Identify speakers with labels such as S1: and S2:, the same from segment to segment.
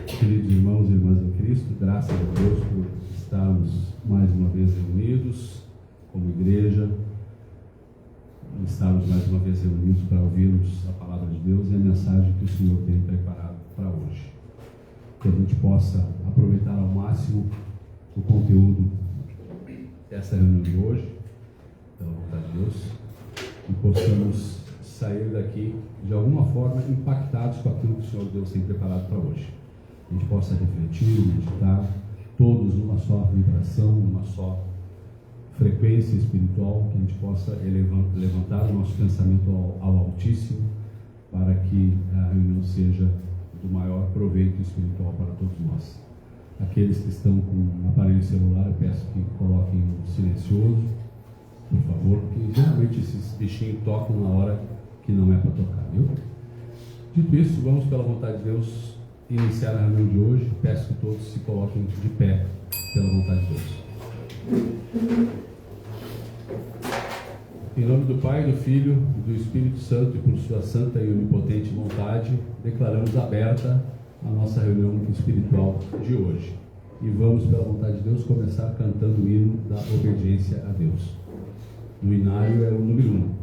S1: Queridos irmãos e irmãs em Cristo, graças a Deus por estarmos mais uma vez reunidos como igreja, estarmos mais uma vez reunidos para ouvirmos a palavra de Deus e a mensagem que o Senhor tem preparado para hoje. Que a gente possa aproveitar ao máximo o conteúdo dessa reunião de hoje, pela vontade de Deus, e possamos sair daqui de alguma forma impactados com aquilo que o Senhor Deus tem preparado para hoje. A gente possa refletir, meditar, todos numa só vibração, numa só frequência espiritual, que a gente possa levantar o nosso pensamento ao Altíssimo, para que a reunião seja do maior proveito espiritual para todos nós. Aqueles que estão com aparelho celular, eu peço que coloquem no silencioso, por favor, porque geralmente esses bichinhos tocam na hora que não é para tocar, viu? Dito isso, vamos, pela vontade de Deus, iniciar a reunião de hoje. Peço que todos se coloquem de pé, pela vontade de Deus. Em nome do Pai, do Filho e do Espírito Santo, e por sua santa e onipotente vontade, declaramos aberta a nossa reunião espiritual de hoje. E vamos, pela vontade de Deus, começar cantando o hino da obediência a Deus. No inário é o número 1.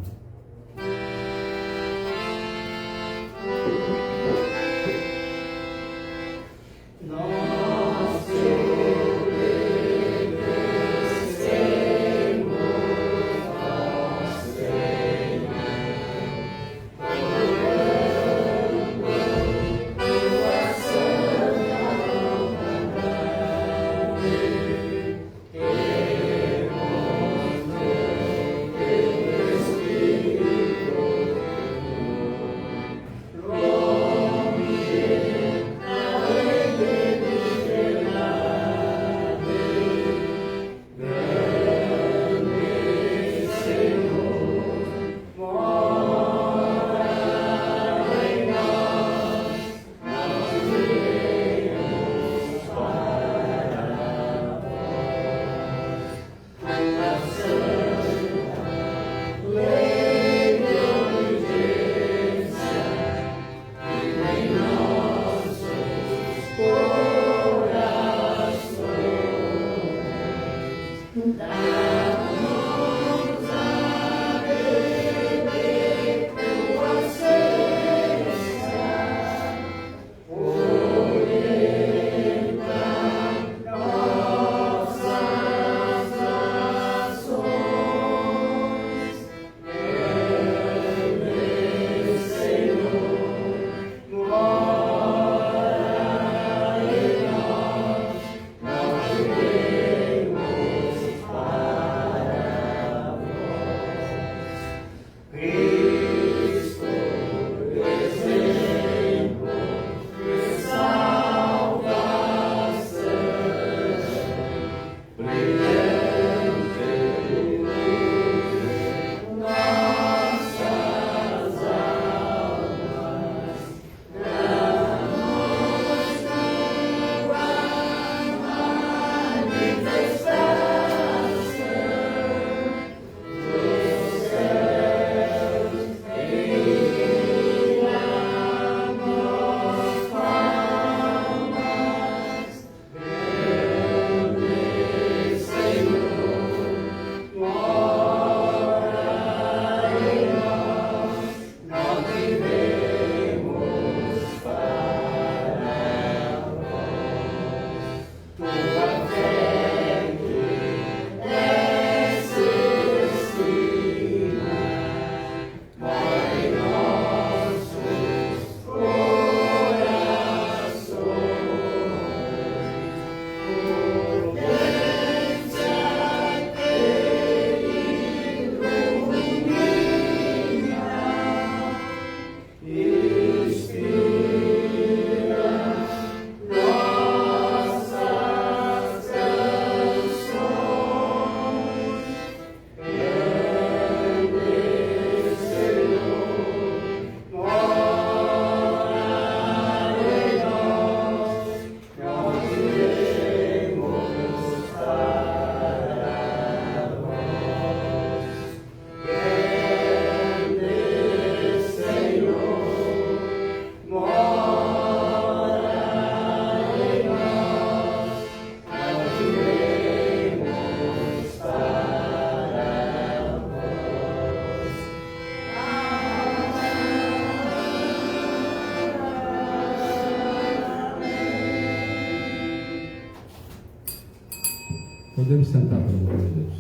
S1: Podemos sentar, pelo amor de Deus.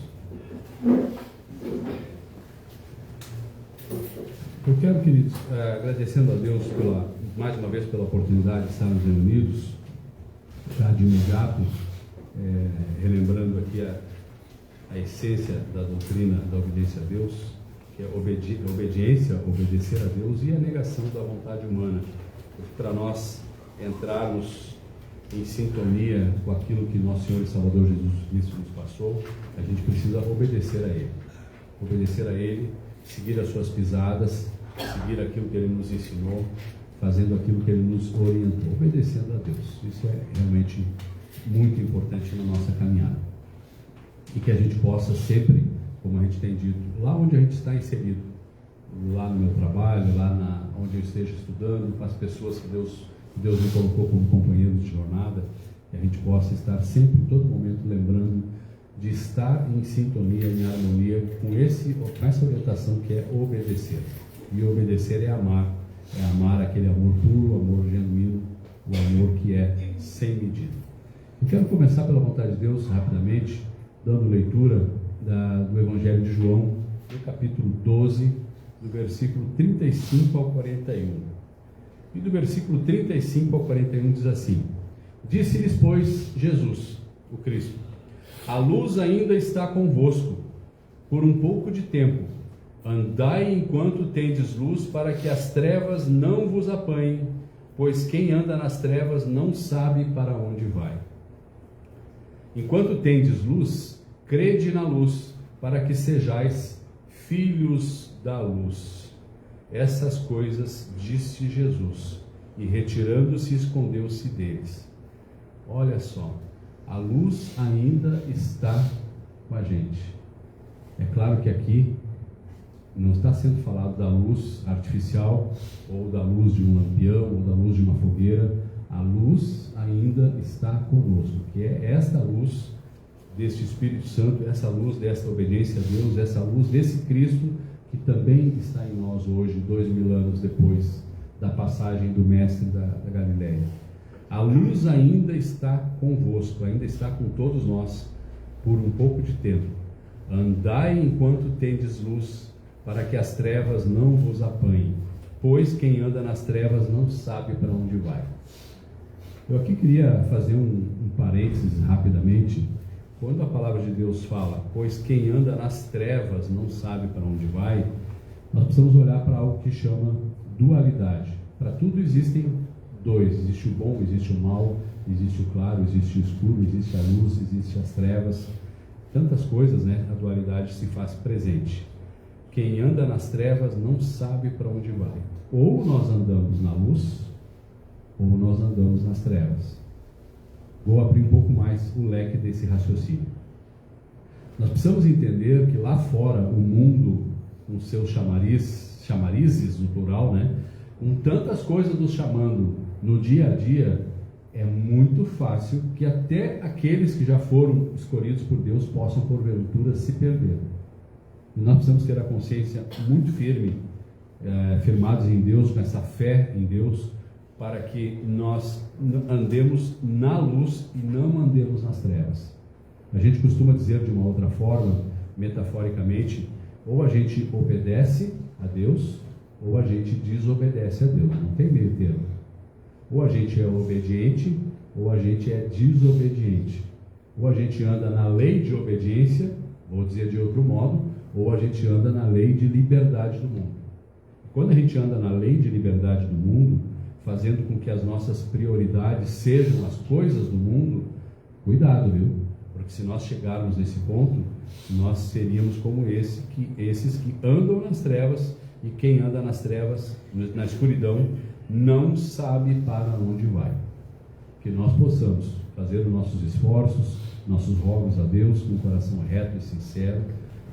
S1: Eu quero, queridos, agradecendo a Deus mais uma vez pela oportunidade de estarmos reunidos, já de imediato, relembrando aqui a essência da doutrina da obediência a Deus, que é obediência, obedecer a Deus, e a negação da vontade humana. Para nós entrarmos em sintonia com aquilo que nosso Senhor e Salvador Jesus Cristo nos passou, a gente precisa obedecer a Ele. Obedecer a Ele, seguir as suas pisadas, seguir aquilo que Ele nos ensinou, fazendo aquilo que Ele nos orientou, obedecendo a Deus. Isso é realmente muito importante na nossa caminhada. E que a gente possa sempre, como a gente tem dito, lá onde a gente está inserido, lá no meu trabalho, lá onde eu esteja estudando, com as pessoas que Deus me colocou como companheiros de jornada, que a gente possa estar sempre, em todo momento, lembrando de estar em sintonia, em harmonia com essa orientação que é obedecer. E obedecer é amar aquele amor puro, o amor genuíno, o amor que é sem medida. Eu quero começar pela vontade de Deus, rapidamente, dando leitura do Evangelho de João, no capítulo 12, do versículo 35 ao 41. E do versículo 35 ao 41 diz assim: Disse-lhes, pois, Jesus, o Cristo: A luz ainda está convosco, por um pouco de tempo. Andai enquanto tendes luz, para que as trevas não vos apanhem, pois quem anda nas trevas não sabe para onde vai. Enquanto tendes luz, crede na luz, para que sejais filhos da luz. Essas coisas disse Jesus, e retirando-se, escondeu-se deles. Olha só, a luz ainda está com a gente. É claro que aqui não está sendo falado da luz artificial, ou da luz de um lampião, ou da luz de uma fogueira. A luz ainda está conosco, que é esta luz deste Espírito Santo, essa luz desta obediência a Deus, essa luz desse Cristo que também está em nós hoje, 2000 anos depois da passagem do Mestre da Galileia. A luz ainda está convosco, ainda está com todos nós, por um pouco de tempo. Andai enquanto tendes luz, para que as trevas não vos apanhem, pois quem anda nas trevas não sabe para onde vai. Eu aqui queria fazer um parênteses rapidamente. Quando a palavra de Deus fala, pois quem anda nas trevas não sabe para onde vai, nós precisamos olhar para algo que chama dualidade. Para tudo existem dois: existe o bom, existe o mal, existe o claro, existe o escuro, existe a luz, existe as trevas. Tantas coisas, né? A dualidade se faz presente. Quem anda nas trevas não sabe para onde vai. Ou nós andamos na luz, ou nós andamos nas trevas. Vou abrir um pouco mais o leque desse raciocínio. Nós precisamos entender que lá fora, o mundo, com seus chamarizes no plural, né? Com tantas coisas nos chamando no dia a dia, é muito fácil que até aqueles que já foram escolhidos por Deus possam, porventura, se perder. E nós precisamos ter a consciência muito firme, firmados em Deus, com essa fé em Deus, para que nós andemos na luz e não andemos nas trevas. A gente costuma dizer de uma outra forma, metaforicamente, ou a gente obedece a Deus, ou a gente desobedece a Deus. Não tem meio termo. Ou a gente é obediente, ou a gente é desobediente. Ou a gente anda na lei de obediência, vou dizer de outro modo, ou a gente anda na lei de liberdade do mundo. Quando a gente anda na lei de liberdade do mundo, fazendo com que as nossas prioridades sejam as coisas do mundo, cuidado, viu? Porque se nós chegarmos nesse ponto, nós seríamos como esses que andam nas trevas, e quem anda nas trevas, na escuridão, não sabe para onde vai. Que nós possamos fazer os nossos esforços, nossos rogos a Deus, com um coração reto e sincero,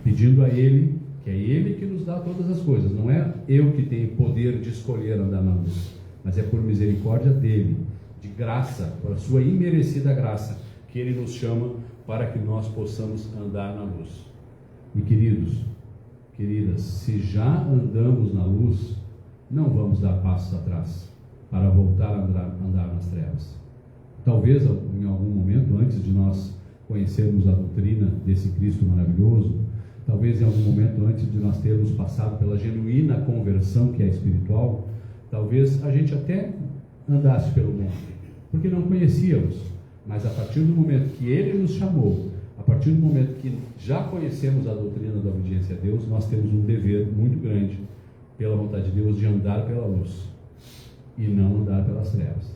S1: pedindo a Ele, que é Ele que nos dá todas as coisas. Não é eu que tenho poder de escolher andar na luz, mas é por misericórdia dEle, de graça, por a sua imerecida graça, que Ele nos chama para que nós possamos andar na luz. E queridos, queridas, se já andamos na luz, não vamos dar passos atrás para voltar a andar nas trevas. Talvez em algum momento, antes de nós conhecermos a doutrina desse Cristo maravilhoso, talvez em algum momento antes de nós termos passado pela genuína conversão que é espiritual, talvez a gente até andasse pelo mundo, porque não conhecíamos, mas a partir do momento que Ele nos chamou, a partir do momento que já conhecemos a doutrina da obediência a Deus, nós temos um dever muito grande, pela vontade de Deus, de andar pela luz e não andar pelas trevas.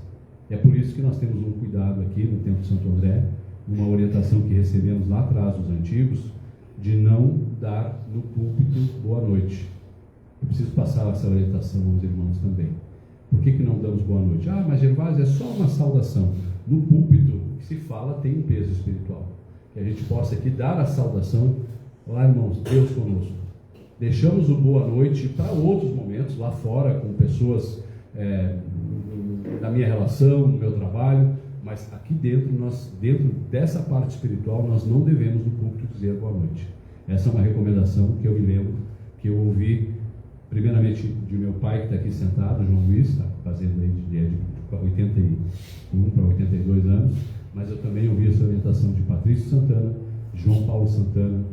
S1: É por isso que nós temos um cuidado aqui no Templo Santo André, uma orientação que recebemos lá atrás dos antigos, de não dar no púlpito boa noite. Eu preciso passar essa orientação aos irmãos também. Por que não damos boa noite? Ah, mas Gervásio, é só uma saudação. No púlpito, o que se fala tem um peso espiritual. Que a gente possa aqui dar a saudação. Olá, irmãos, Deus conosco. Deixamos o boa noite para outros momentos, lá fora, com pessoas da minha relação, no meu trabalho, mas aqui dentro, dentro dessa parte espiritual, nós não devemos no púlpito dizer boa noite. Essa é uma recomendação que eu me lembro, que eu ouvi primeiramente de meu pai, que está aqui sentado, João Luiz, está fazendo aí de 81 para 82 anos, mas eu também ouvi essa orientação de Patrício Santana, João Paulo Santana,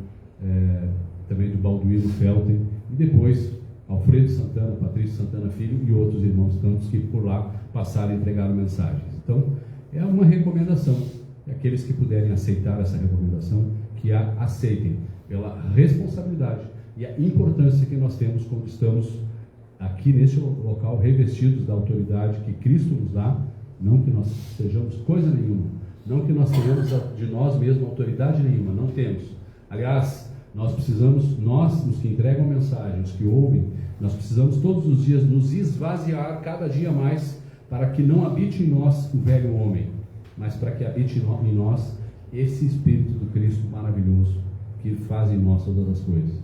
S1: também do Balduino Felten, e depois Alfredo Santana, Patrício Santana Filho e outros irmãos tantos que por lá passaram e entregaram mensagens. Então, é uma recomendação, e aqueles que puderem aceitar essa recomendação, que a aceitem pela responsabilidade e a importância que nós temos quando estamos aqui neste local revestidos da autoridade que Cristo nos dá, não que nós sejamos coisa nenhuma, não que nós tenhamos de nós mesmos autoridade nenhuma, não temos. Aliás, nós precisamos, os que entregam a mensagem, os que ouvem, nós precisamos todos os dias nos esvaziar cada dia mais para que não habite em nós o velho homem, mas para que habite em nós esse Espírito do Cristo maravilhoso que faz em nós todas as coisas.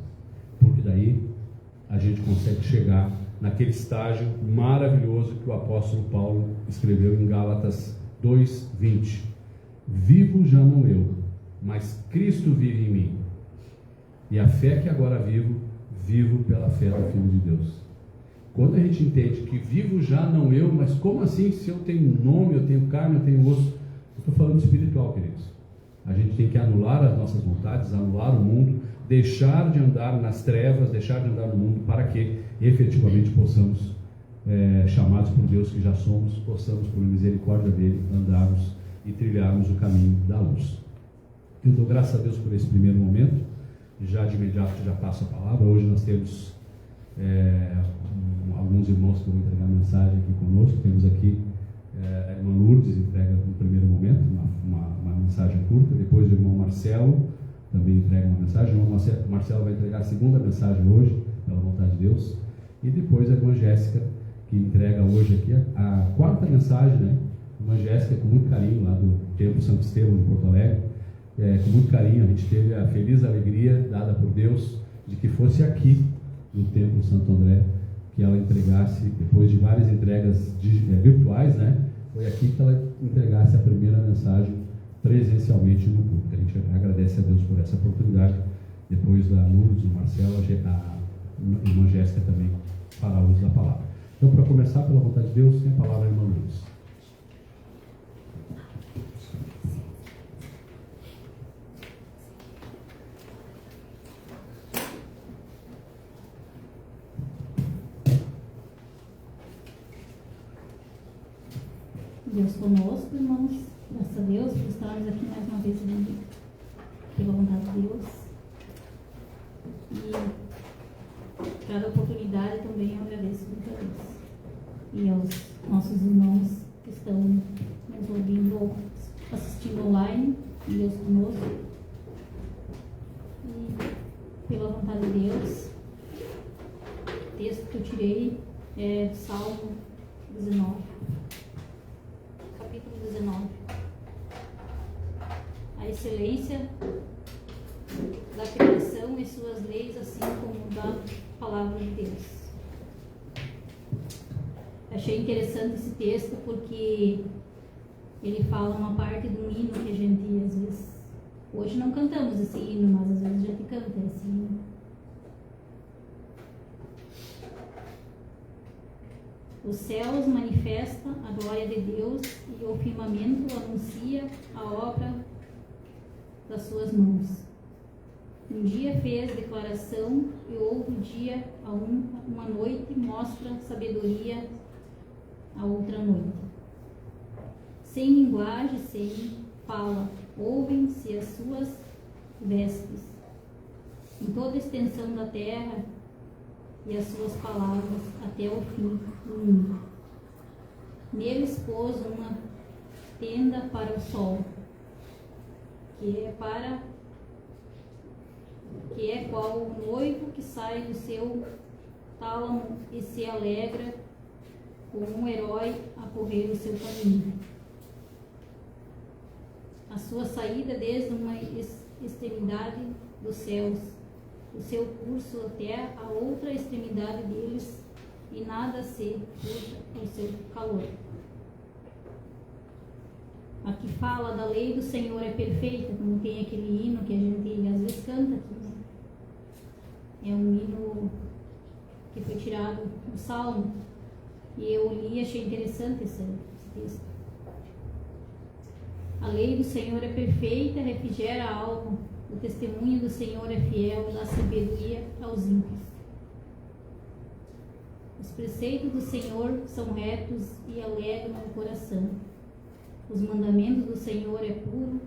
S1: Porque daí a gente consegue chegar naquele estágio maravilhoso que o apóstolo Paulo escreveu em Gálatas 2:20. Vivo já não eu, mas Cristo vive em mim. E a fé que agora vivo pela fé do Filho de Deus. Quando a gente entende que vivo já não eu, mas como assim se eu tenho nome, eu tenho carne, eu tenho osso? Eu estou falando espiritual, queridos. A gente tem que anular as nossas vontades, anular o mundo, deixar de andar nas trevas, deixar de andar no mundo, para que efetivamente possamos, chamados por Deus que já somos, possamos, por misericórdia dele, andarmos e trilharmos o caminho da luz. Eu dou graças a Deus por esse primeiro momento, já de imediato já passo a palavra. Hoje nós temos alguns irmãos que vão entregar mensagem aqui conosco. Temos aqui a irmã Lourdes, entrega no primeiro momento uma mensagem curta, depois o irmão Marcelo também entrega uma mensagem. O irmão Marcelo vai entregar a segunda mensagem hoje, pela vontade de Deus, e depois a irmã Jéssica, que entrega hoje aqui a quarta mensagem, né? A irmã Jéssica, com muito carinho, lá do Templo Santo Estevão de Porto Alegre, com muito carinho, a gente teve a feliz alegria dada por Deus de que fosse aqui no Templo Santo André que ela entregasse, depois de várias entregas virtuais, né? Foi aqui que ela entregasse a primeira mensagem presencialmente no culto. A gente agradece a Deus por essa oportunidade. Depois da Lourdes, do Marcelo, a irmã Jéssica também fará uso da palavra. Então, para começar, pela vontade de Deus, tem a palavra a irmã Lourdes.
S2: Deus conosco, irmãos, graças a Deus por estarmos aqui mais uma vez pela vontade de Deus. E cada oportunidade também eu agradeço muito a Deus. E aos nossos irmãos que estão nos ouvindo ou assistindo online, Deus conosco. E pela vontade de Deus, o texto que eu tirei é Salmo 19. Capítulo 19. A excelência da criação e suas leis, assim como da palavra de Deus. Achei interessante esse texto porque ele fala uma parte do hino que a gente às vezes, hoje não cantamos esse hino, mas às vezes a gente canta esse hino. Os céus manifestam a glória de Deus e o firmamento anuncia a obra das suas mãos. Um dia fez declaração e outro dia, uma noite, mostra sabedoria a outra noite. Sem linguagem, sem fala, ouvem-se as suas vestes. Em toda a extensão da terra e as suas palavras até o fim do mundo. Neles pôs uma tenda para o sol, que é qual o noivo que sai do seu tálamo e se alegra como um herói a correr o seu caminho. A sua saída desde uma extremidade dos céus, o seu curso até a outra extremidade deles, e nada se furta o seu calor. A que fala da lei do Senhor é perfeita, como tem aquele hino que a gente às vezes canta aqui, né? É um hino que foi tirado do Salmo, e eu li e achei interessante esse texto. A lei do Senhor é perfeita, refrigera a alma. O testemunho do Senhor é fiel e dá sabedoria aos ímpios. Os preceitos do Senhor são retos e alegram o coração. Os mandamentos do Senhor é puro,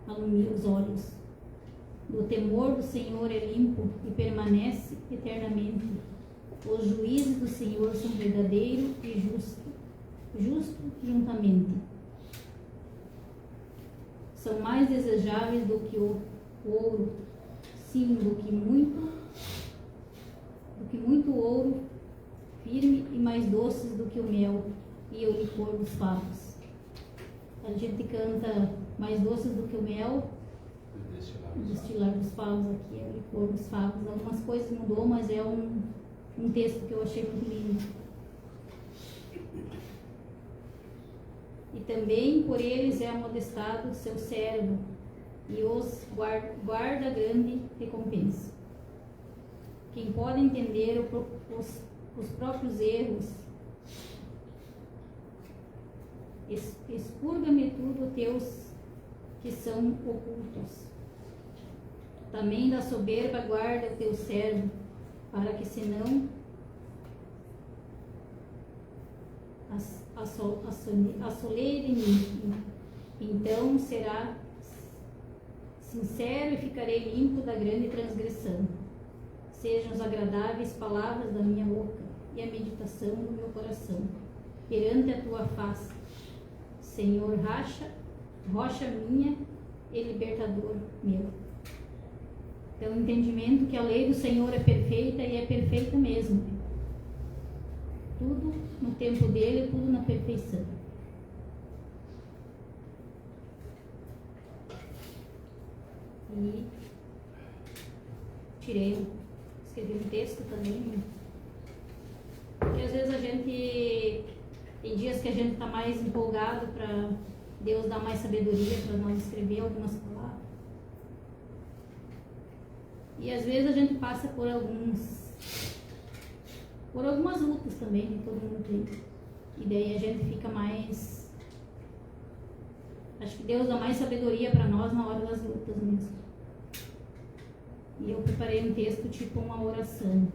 S2: alumia os olhos. O temor do Senhor é limpo e permanece eternamente. Os juízes do Senhor são verdadeiros e justo juntamente. São mais desejáveis do que o ouro, sim, do que muito ouro, firme, e mais doces do que o mel e o licor dos favos. A gente canta mais doces do que o mel, destilar dos favos, aqui é o licor dos favos. Algumas coisas mudou, mas é um texto que eu achei muito lindo. E também por eles é amodestado o seu cérebro, e os guarda grande recompensa. Quem pode entender os próprios erros, expurga-me tudo teus que são ocultos. Também da soberba guarda o teu servo, para que senão assoleire de mim. Então será sincero e ficarei limpo da grande transgressão. Sejam as agradáveis palavras da minha boca e a meditação do meu coração perante a tua face, Senhor, rocha minha e libertador meu. Então, o entendimento que a lei do Senhor é perfeita, e é perfeita mesmo. Tudo no tempo dele, tudo na perfeição. E escrevi um texto também, porque às vezes a gente, tem dias que a gente está mais empolgado para Deus dar mais sabedoria para nós escrever algumas palavras. E às vezes a gente passa por algumas lutas também, que todo mundo tem. E daí a gente fica mais... Acho que Deus dá mais sabedoria para nós na hora das lutas mesmo. E eu preparei um texto tipo uma oração.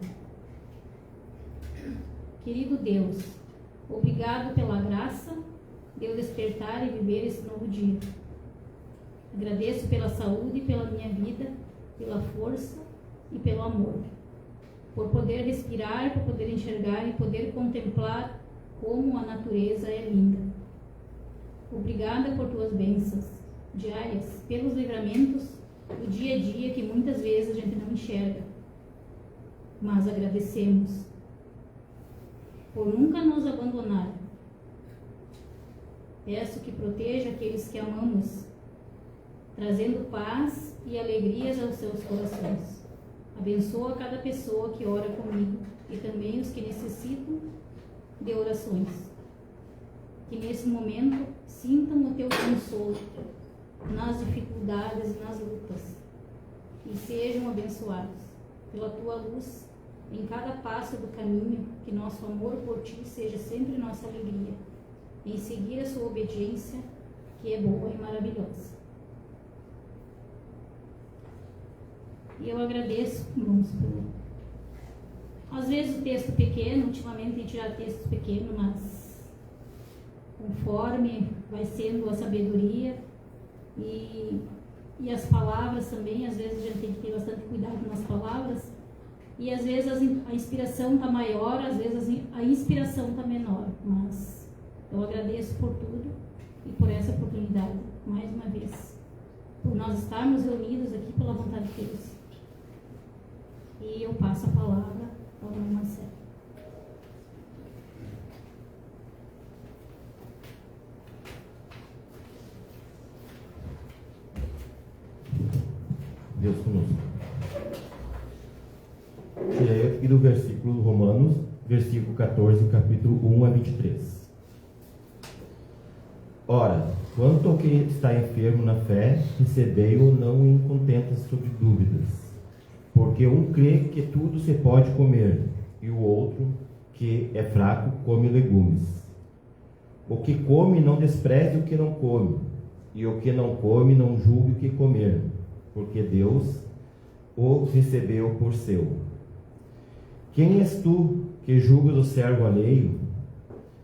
S2: Querido Deus, obrigado pela graça de eu despertar e viver esse novo dia. Agradeço pela saúde, pela minha vida, pela força e pelo amor. Por poder respirar, por poder enxergar e poder contemplar como a natureza é linda. Obrigada por tuas bênçãos diárias, pelos livramentos do dia a dia que muitas vezes a gente não enxerga, mas agradecemos por nunca nos abandonar. Peço que proteja aqueles que amamos, trazendo paz e alegrias aos seus corações. Abençoa cada pessoa que ora comigo e também os que necessitam de orações. Que nesse momento sintam o teu consolo nas dificuldades e nas lutas e sejam abençoados pela tua luz em cada passo do caminho. Que nosso amor por ti seja sempre nossa alegria em seguir a sua obediência, que é boa e maravilhosa. eu agradeço, irmãos, às vezes o texto pequeno, ultimamente tem tirado textos pequenos, mas conforme vai sendo a sabedoria e as palavras também, às vezes a gente tem que ter bastante cuidado nas palavras, e às vezes a inspiração está maior, às vezes a inspiração está menor, mas eu agradeço por tudo e por essa oportunidade, mais uma vez, por nós estarmos reunidos aqui pela vontade de Deus. E eu passo a palavra ao irmão Marcelo.
S3: Deus conosco. Tirei aqui do versículo Romanos, versículo 14, capítulo 1 a 23. Ora, quanto ao que está enfermo na fé, recebei-o não em contentas sobre dúvidas. Porque um crê que tudo se pode comer, e o outro, que é fraco, come legumes. O que come não despreze o que não come, e o que não come não julgue o que comer, porque Deus o recebeu por seu. Quem és tu que julgas o servo alheio?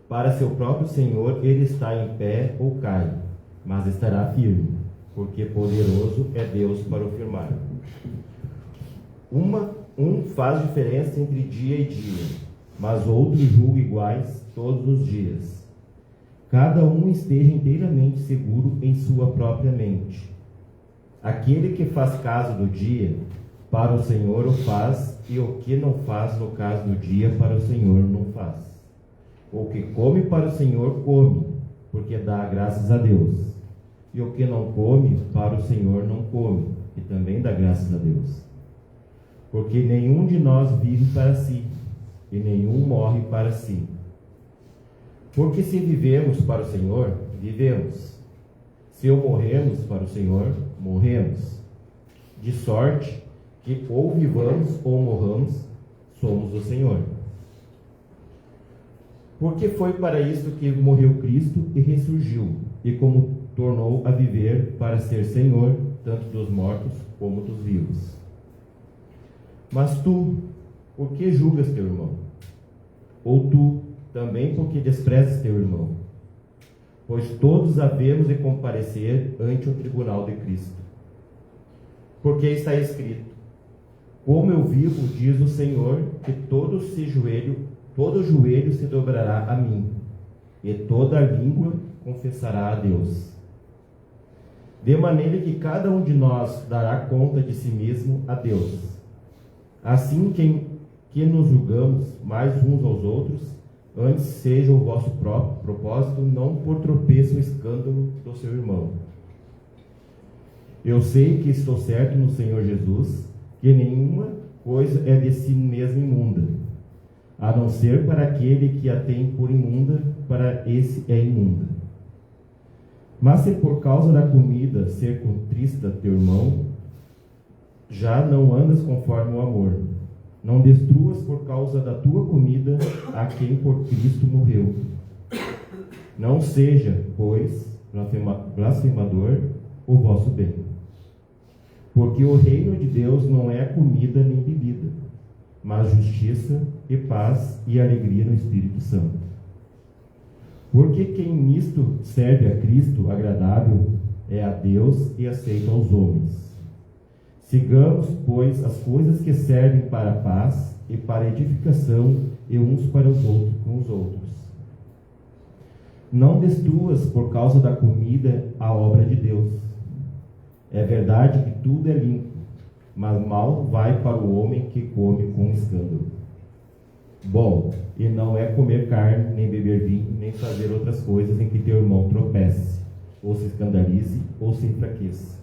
S3: Para seu próprio Senhor ele está em pé ou cai, mas estará firme, porque poderoso é Deus para o firmar. Um faz diferença entre dia e dia, mas outro julga iguais todos os dias. Cada um esteja inteiramente seguro em sua própria mente. Aquele que faz caso do dia, para o Senhor o faz, e o que não faz no caso do dia, para o Senhor não faz. O que come para o Senhor, come, porque dá graças a Deus. E o que não come, para o Senhor não come, e também dá graças a Deus. Porque nenhum de nós vive para si, e nenhum morre para si. Porque se vivemos para o Senhor, vivemos. Se morremos para o Senhor, morremos. De sorte que ou vivamos ou morramos, somos do Senhor. Porque foi para isto que morreu Cristo e ressurgiu, e como tornou a viver para ser Senhor, tanto dos mortos como dos vivos. Mas tu, por que julgas teu irmão? Ou tu, também porque desprezas teu irmão? Pois todos havemos de comparecer ante o tribunal de Cristo. Porque está escrito: como eu vivo, diz o Senhor, que todo joelho se dobrará a mim, e toda língua confessará a Deus. De maneira que cada um de nós dará conta de si mesmo a Deus. Assim que nos julgamos mais uns aos outros, antes seja o vosso próprio propósito não por tropeço ou escândalo do seu irmão. Eu sei que estou certo no Senhor Jesus, que nenhuma coisa é de si mesma imunda, a não ser para aquele que a tem por imunda, para esse é imunda. Mas se por causa da comida ser contrista teu irmão, já não andas conforme o amor. Não destruas por causa da tua comida a quem por Cristo morreu. Não seja, pois, blasfemador o vosso bem. Porque o reino de Deus não é comida nem bebida, mas justiça e paz e alegria no Espírito Santo. Porque quem nisto serve a Cristo agradável é a Deus e aceito aos homens. Sigamos, pois, as coisas que servem para a paz e para a edificação e uns para os outros com os outros. Não destruas por causa da comida a obra de Deus. É verdade que tudo é limpo, mas mal vai para o homem que come com escândalo. Bom, e não é comer carne, nem beber vinho, nem fazer outras coisas em que teu irmão tropece, ou se escandalize, ou se enfraqueça.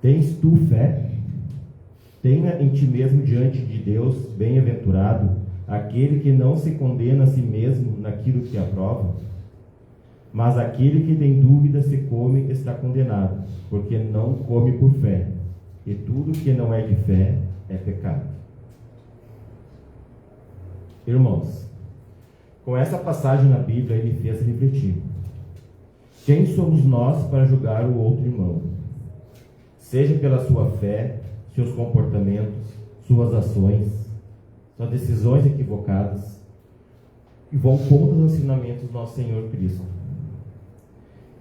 S3: Tens tu fé? Tenha em ti mesmo diante de Deus, bem-aventurado, aquele que não se condena a si mesmo naquilo que aprova. Mas aquele que tem dúvida se come está condenado, porque não come por fé. E tudo que não é de fé é pecado. Irmãos, com essa passagem na Bíblia ele fez refletir. Quem somos nós para julgar o outro irmão? Seja pela sua fé, seus comportamentos, suas ações, suas decisões equivocadas, que vão contra os ensinamentos do nosso Senhor Cristo.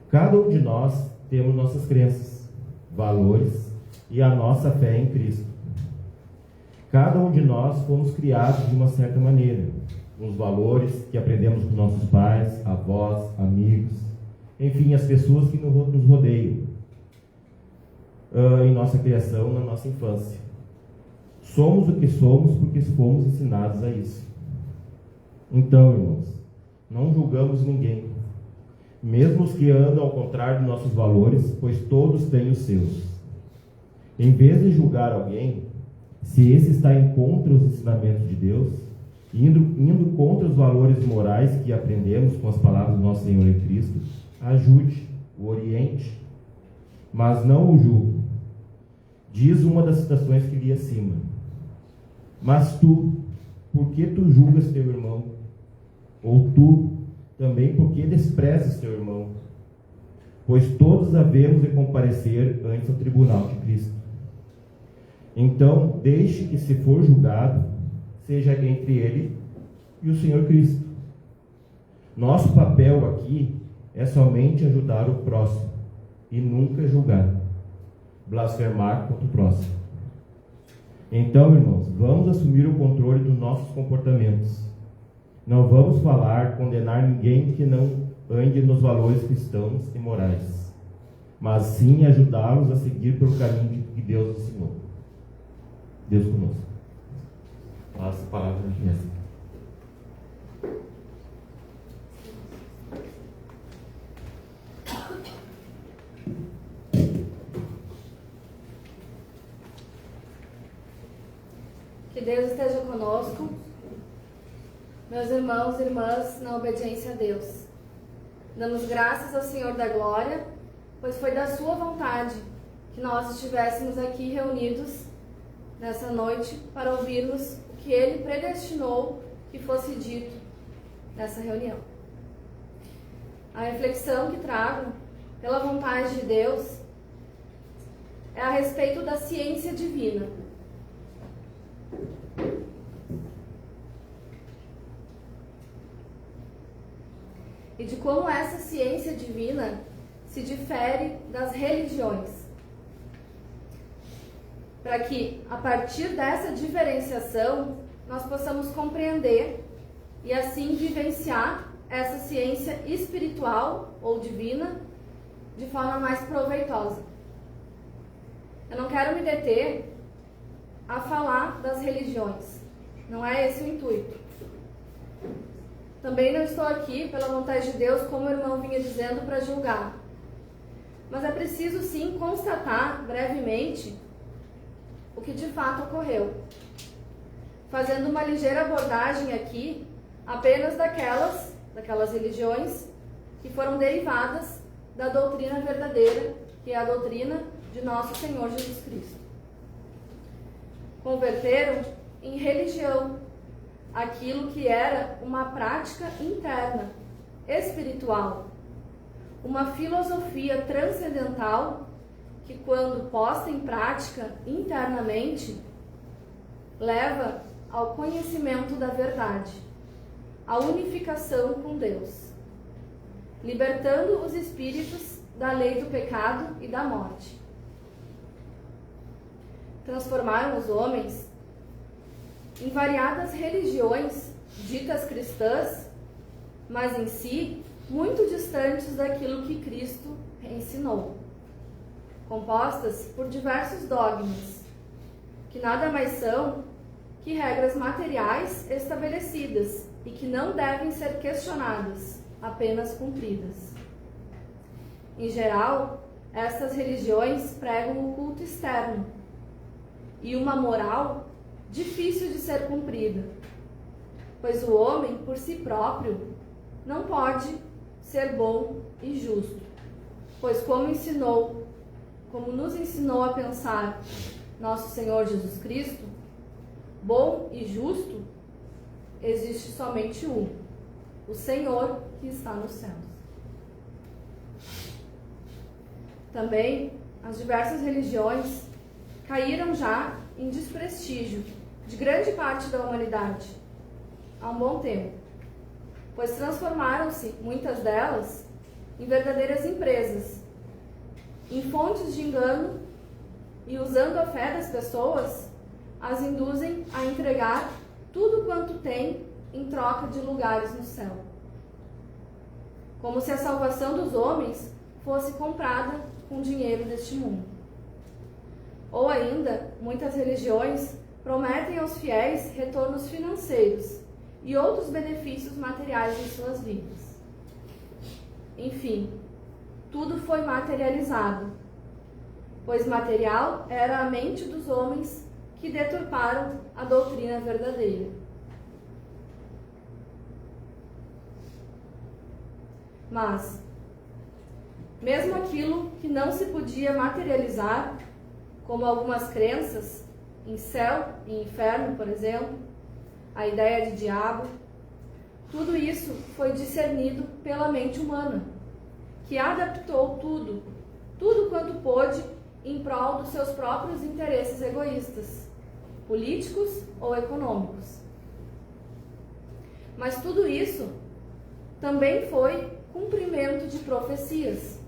S3: Cada um de nós temos nossas crenças, valores e a nossa fé em Cristo. Cada um de nós fomos criados de uma certa maneira, com os valores que aprendemos com nossos pais, avós, amigos, enfim, as pessoas que nos rodeiam em nossa criação, na nossa infância. Somos o que somos porque fomos ensinados a isso. Então, irmãos, não julgamos ninguém, mesmo os que andam ao contrário de nossos valores, pois todos têm os seus. Em vez de julgar alguém, se esse está em contra os ensinamentos de Deus, indo contra os valores morais que aprendemos com as palavras do nosso Senhor em Cristo, ajude, o oriente, mas não o julgue. Diz uma das citações que li acima: mas tu, por que tu julgas teu irmão? Ou tu, também, por que desprezas teu irmão? Pois todos havemos de comparecer antes ao tribunal de Cristo. Então, deixe que, se for julgado, seja entre ele e o Senhor Cristo. Nosso papel aqui é somente ajudar o próximo e nunca julgar, blasfemar contra o próximo. Então, irmãos, vamos assumir o controle dos nossos comportamentos. Não vamos falar, condenar ninguém que não ande nos valores cristãos e morais, mas sim ajudá-los a seguir pelo caminho que Deus ensinou. Deus conosco. Passa a palavra a Jéssica.
S4: Que Deus esteja conosco, meus irmãos e irmãs, na obediência a Deus. Damos graças ao Senhor da Glória, pois foi da sua vontade que nós estivéssemos aqui reunidos nessa noite para ouvirmos o que Ele predestinou que fosse dito nessa reunião. A reflexão que trago, pela vontade de Deus, é a respeito da ciência divina. E de como essa ciência divina se difere das religiões. Para que, a partir dessa diferenciação, nós possamos compreender e assim vivenciar essa ciência espiritual ou divina de forma mais proveitosa. Eu não quero me deter a falar das religiões. Não é esse o intuito. Também não estou aqui, pela vontade de Deus, como o irmão vinha dizendo, para julgar. Mas é preciso sim constatar brevemente o que de fato ocorreu, fazendo uma ligeira abordagem aqui apenas daquelas religiões que foram derivadas da doutrina verdadeira, que é a doutrina de nosso Senhor Jesus Cristo. Converteram em religião aquilo que era uma prática interna, espiritual, uma filosofia transcendental que, quando posta em prática internamente, leva ao conhecimento da verdade, à unificação com Deus, libertando os espíritos da lei do pecado e da morte. Transformaram os homens em variadas religiões ditas cristãs, mas em si muito distantes daquilo que Cristo ensinou, compostas por diversos dogmas, que nada mais são que regras materiais estabelecidas e que não devem ser questionadas, apenas cumpridas. Em geral, estas religiões pregam o culto externo e uma moral difícil de ser cumprida, pois o homem, por si próprio, não pode ser bom e justo, pois como nos ensinou a pensar nosso Senhor Jesus Cristo, bom e justo existe somente um, o Senhor que está nos céus. Também as diversas religiões caíram já em desprestígio de grande parte da humanidade há um bom tempo, pois transformaram-se, muitas delas, em verdadeiras empresas, em fontes de engano, e usando a fé das pessoas, as induzem a entregar tudo quanto têm em troca de lugares no céu. Como se a salvação dos homens fosse comprada com dinheiro deste mundo. Ou ainda, muitas religiões prometem aos fiéis retornos financeiros e outros benefícios materiais em suas vidas. Enfim, tudo foi materializado, pois material era a mente dos homens que deturparam a doutrina verdadeira. Mas, mesmo aquilo que não se podia materializar, como algumas crenças em céu e inferno, por exemplo, a ideia de diabo, tudo isso foi discernido pela mente humana, que adaptou tudo quanto pôde em prol dos seus próprios interesses egoístas, políticos ou econômicos. Mas tudo isso também foi cumprimento de profecias.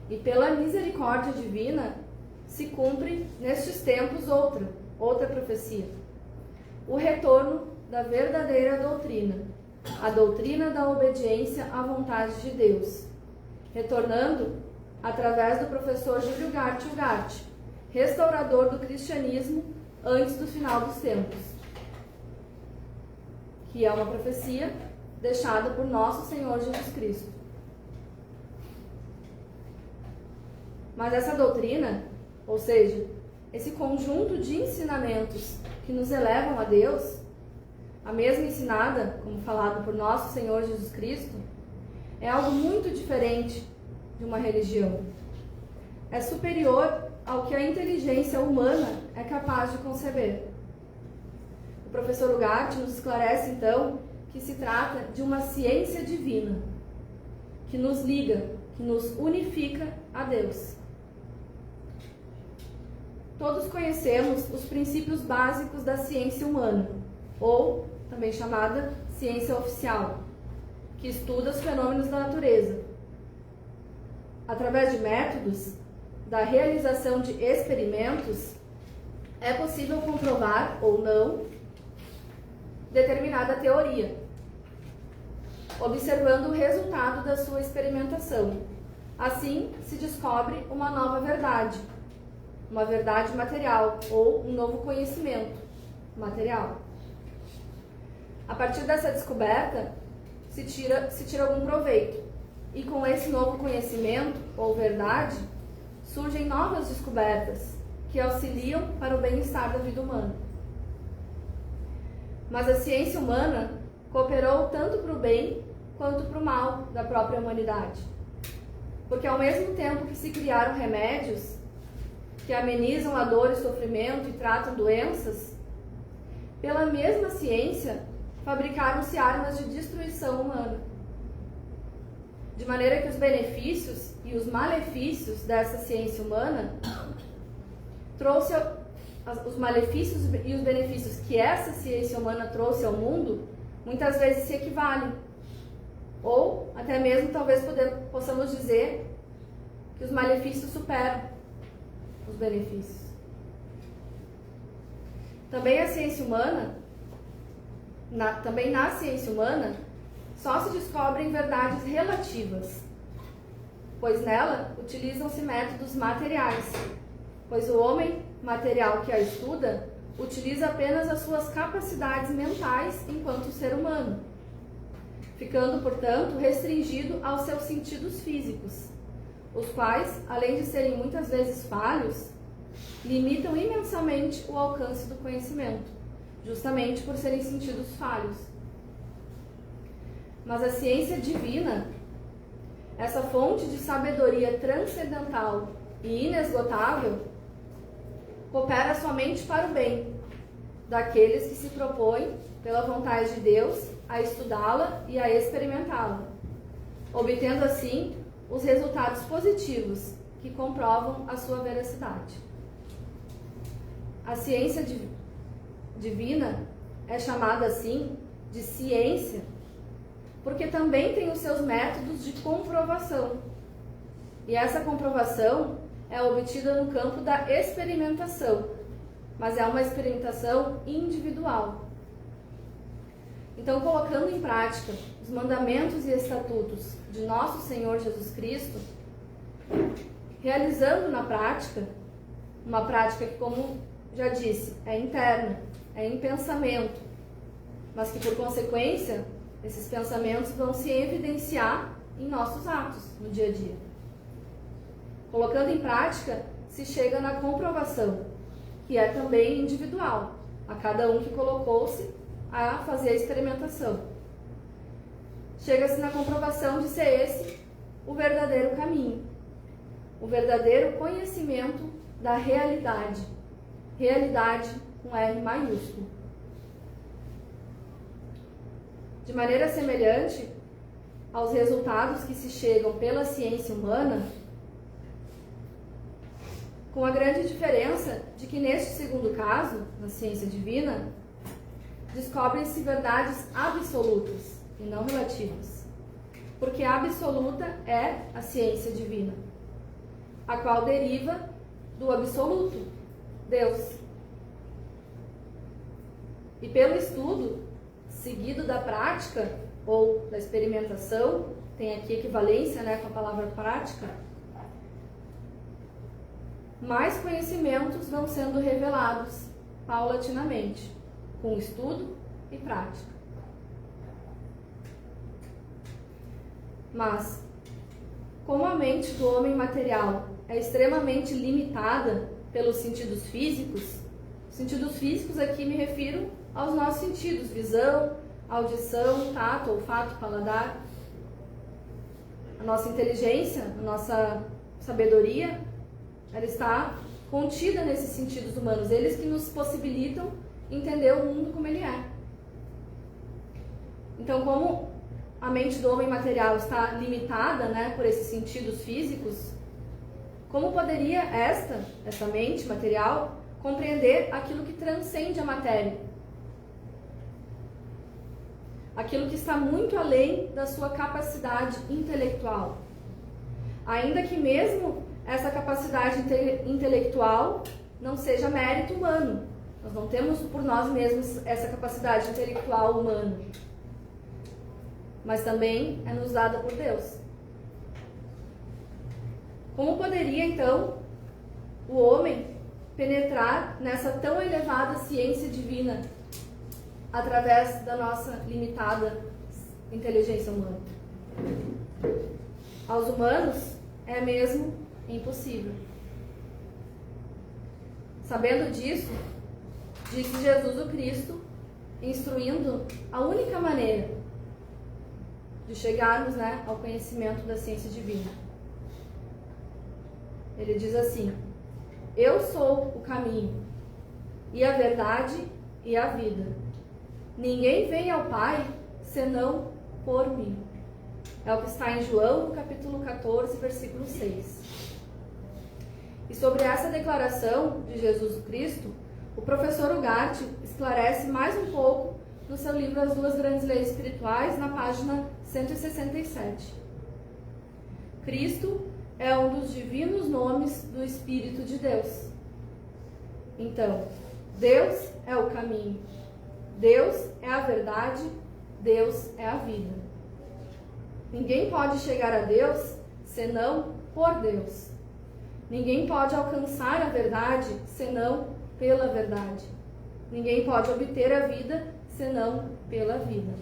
S4: E pela misericórdia divina se cumpre nestes tempos outra profecia: o retorno da verdadeira doutrina, a doutrina da obediência à vontade de Deus, retornando através do professor Júlio Ugarte, restaurador do cristianismo antes do final dos tempos, que é uma profecia deixada por nosso Senhor Jesus Cristo. Mas essa doutrina, ou seja, esse conjunto de ensinamentos que nos elevam a Deus, a mesma ensinada, como falado por nosso Senhor Jesus Cristo, é algo muito diferente de uma religião. É superior ao que a inteligência humana é capaz de conceber. O professor Ugarte nos esclarece, então, que se trata de uma ciência divina, que nos liga, que nos unifica a Deus. Todos conhecemos os princípios básicos da ciência humana, ou também chamada ciência oficial, que estuda os fenômenos da natureza. Através de métodos, da realização de experimentos, é possível comprovar ou não determinada teoria, observando o resultado da sua experimentação. Assim, se descobre uma nova verdade, uma verdade material ou um novo conhecimento material. A partir dessa descoberta, se tira algum proveito. E com esse novo conhecimento ou verdade, surgem novas descobertas que auxiliam para o bem-estar da vida humana. Mas a ciência humana cooperou tanto para o bem quanto para o mal da própria humanidade. Porque ao mesmo tempo que se criaram remédios que amenizam a dor e sofrimento e tratam doenças, pela mesma ciência fabricaram-se armas de destruição humana. De maneira que os benefícios e os malefícios dessa ciência humana os malefícios e os benefícios que essa ciência humana trouxe ao mundo muitas vezes se equivalem. Ou até mesmo talvez possamos dizer que os malefícios superam os benefícios. Também na ciência humana, só se descobrem verdades relativas, pois nela utilizam-se métodos materiais, pois o homem material que a estuda utiliza apenas as suas capacidades mentais enquanto ser humano, ficando, portanto, restringido aos seus sentidos físicos, os quais, além de serem muitas vezes falhos, limitam imensamente o alcance do conhecimento, justamente por serem sentidos falhos. Mas a ciência divina, essa fonte de sabedoria transcendental e inesgotável, coopera somente para o bem daqueles que se propõem, pela vontade de Deus, a estudá-la e a experimentá-la, obtendo assim os resultados positivos que comprovam a sua veracidade. a ciência divina é chamada assim de ciência, porque também tem os seus métodos de comprovação. E essa comprovação é obtida no campo da experimentação, mas é uma experimentação individual. Então, colocando em prática os mandamentos e estatutos de nosso Senhor Jesus Cristo, realizando na prática, uma prática que, como já disse, é interna, é em pensamento, mas que, por consequência, esses pensamentos vão se evidenciar em nossos atos, no dia a dia. Colocando em prática, se chega na comprovação, que é também individual, a cada um que colocou-se a fazer a experimentação. Chega-se na comprovação de ser esse o verdadeiro caminho, o verdadeiro conhecimento da realidade. Realidade com R maiúsculo. De maneira semelhante aos resultados que se chegam pela ciência humana, com a grande diferença de que neste segundo caso, na ciência divina, descobrem-se verdades absolutas e não relativas, porque a absoluta é a ciência divina, a qual deriva do absoluto, Deus. E pelo estudo seguido da prática ou da experimentação, tem aqui equivalência, com a palavra prática, mais conhecimentos vão sendo revelados paulatinamente, com estudo e prática. Mas, como a mente do homem material é extremamente limitada pelos sentidos físicos aqui me refiro aos nossos sentidos, visão, audição, tato, olfato, paladar. A nossa inteligência, a nossa sabedoria, ela está contida nesses sentidos humanos, eles que nos possibilitam entender o mundo como ele é. Então, como a mente do homem material está limitada, por esses sentidos físicos, como poderia essa mente material compreender aquilo que transcende a matéria? Aquilo que está muito além da sua capacidade intelectual. Ainda que mesmo essa capacidade intelectual não seja mérito humano. Nós não temos por nós mesmos essa capacidade intelectual humana. Mas também é nos dada por Deus. Como poderia, então, o homem penetrar nessa tão elevada ciência divina através da nossa limitada inteligência humana? Aos humanos é mesmo impossível. Sabendo disso, disse Jesus o Cristo, instruindo a única maneira de chegarmos ao conhecimento da ciência divina. Ele diz assim: eu sou o caminho, e a verdade e a vida. Ninguém vem ao Pai senão por mim. É o que está em João, no capítulo 14, versículo 6. E sobre essa declaração de Jesus Cristo, o professor Ugarte esclarece mais um pouco no seu livro As Duas Grandes Leis Espirituais, na página 167. Cristo é um dos divinos nomes do Espírito de Deus. Então, Deus é o caminho, Deus é a verdade, Deus é a vida. Ninguém pode chegar a Deus senão por Deus. Ninguém pode alcançar a verdade senão pela verdade. Ninguém pode obter a vida senão pela vida.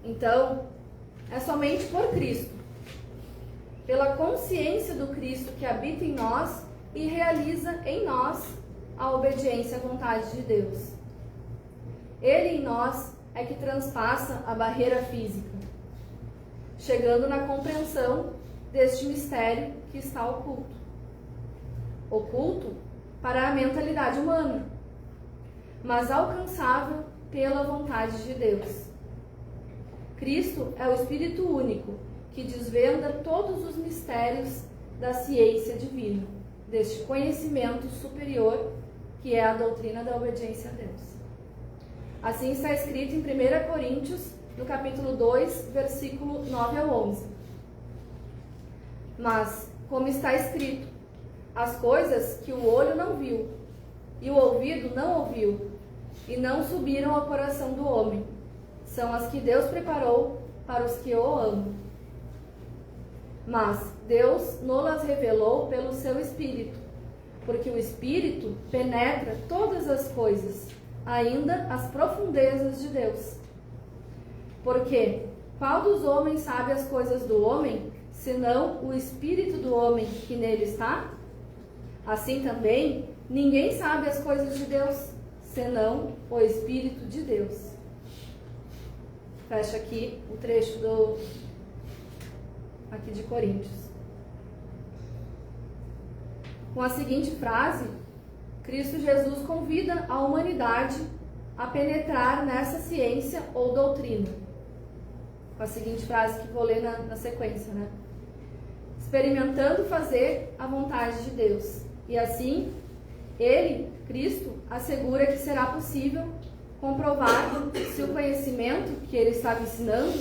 S4: Então, é somente por Cristo, pela consciência do Cristo que habita em nós e realiza em nós a obediência à vontade de Deus. Ele em nós é que transpassa a barreira física, chegando na compreensão deste mistério que está oculto. Oculto para a mentalidade humana, mas alcançável pela vontade de Deus. Cristo é o Espírito único que desvenda todos os mistérios da ciência divina. deste conhecimento superior que é a doutrina da obediência a Deus. Assim está escrito em 1 Coríntios, no capítulo 2, versículo 9 ao 11. Mas, como está escrito, as coisas que o olho não viu e o ouvido não ouviu e não subiram ao coração do homem, são as que Deus preparou para os que o amam. Mas Deus nos revelou pelo seu Espírito, porque o Espírito penetra todas as coisas, ainda as profundezas de Deus. Porque qual dos homens sabe as coisas do homem, senão o Espírito do homem que nele está? Assim também, ninguém sabe as coisas de Deus, senão o Espírito de Deus. Fecha aqui o trecho aqui de Coríntios. Com a seguinte frase, Cristo Jesus convida a humanidade a penetrar nessa ciência ou doutrina. Com a seguinte frase que vou ler na sequência, né? Experimentando fazer a vontade de Deus. E assim, Ele, Cristo, assegura que será possível comprovar se o conhecimento que Ele estava ensinando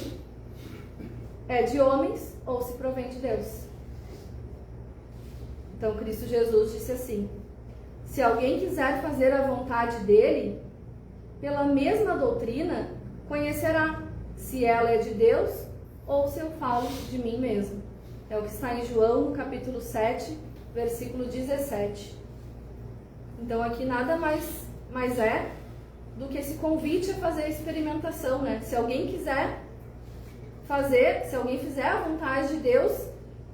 S4: é de homens ou se provém de Deus. Então, Cristo Jesus disse assim: se alguém quiser fazer a vontade dele, pela mesma doutrina, conhecerá se ela é de Deus ou se eu falo de mim mesmo. É o que está em João, no capítulo 7, versículo 17. Então, aqui nada mais é do que esse convite a fazer a experimentação, né? Se alguém quiser se alguém fizer a vontade de Deus,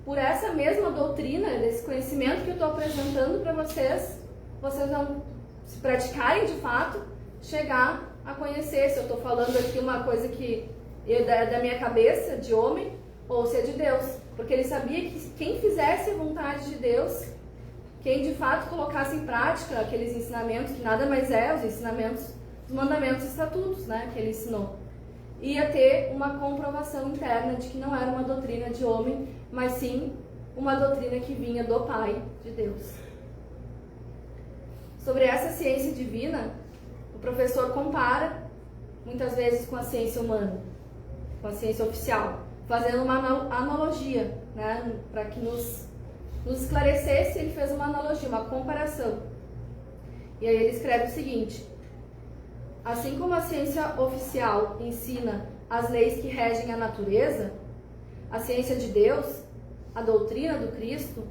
S4: por essa mesma doutrina, desse conhecimento que eu estou apresentando para vocês vão, se praticarem de fato, chegar a conhecer se eu estou falando aqui uma coisa que é da minha cabeça, de homem, ou se é de Deus. Porque ele sabia que quem fizesse a vontade de Deus, quem de fato colocasse em prática aqueles ensinamentos, que nada mais é os ensinamentos, os mandamentos e estatutos, né, que ele ensinou, ia ter uma comprovação interna de que não era uma doutrina de homem, mas sim uma doutrina que vinha do Pai, de Deus. Sobre essa ciência divina, o professor compara, muitas vezes, com a ciência humana, com a ciência oficial, fazendo uma analogia, né, para que nos esclarecesse. Ele fez uma analogia, uma comparação. E aí ele escreve o seguinte: assim como a ciência oficial ensina as leis que regem a natureza, a ciência de Deus, a doutrina do Cristo,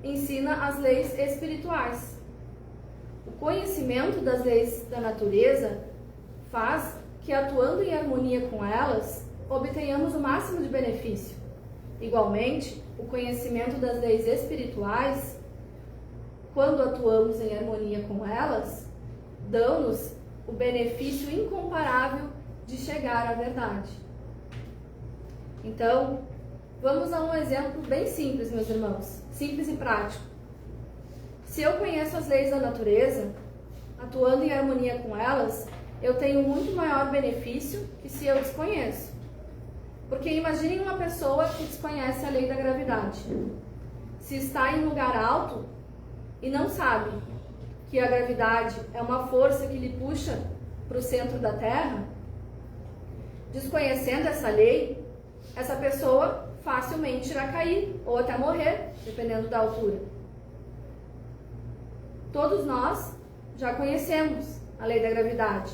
S4: ensina as leis espirituais. O conhecimento das leis da natureza faz que, atuando em harmonia com elas, obtenhamos o máximo de benefício. Igualmente, o conhecimento das leis espirituais, quando atuamos em harmonia com elas, dão-nos o benefício incomparável de chegar à verdade. Então, vamos a um exemplo bem simples, meus irmãos, simples e prático. Se eu conheço as leis da natureza, atuando em harmonia com elas, eu tenho muito maior benefício que se eu desconheço. Porque imaginem uma pessoa que desconhece a lei da gravidade. Se está em um lugar alto e não sabe que a gravidade é uma força que lhe puxa para o centro da Terra, desconhecendo essa lei, essa pessoa facilmente irá cair ou até morrer, dependendo da altura. Todos nós já conhecemos a lei da gravidade.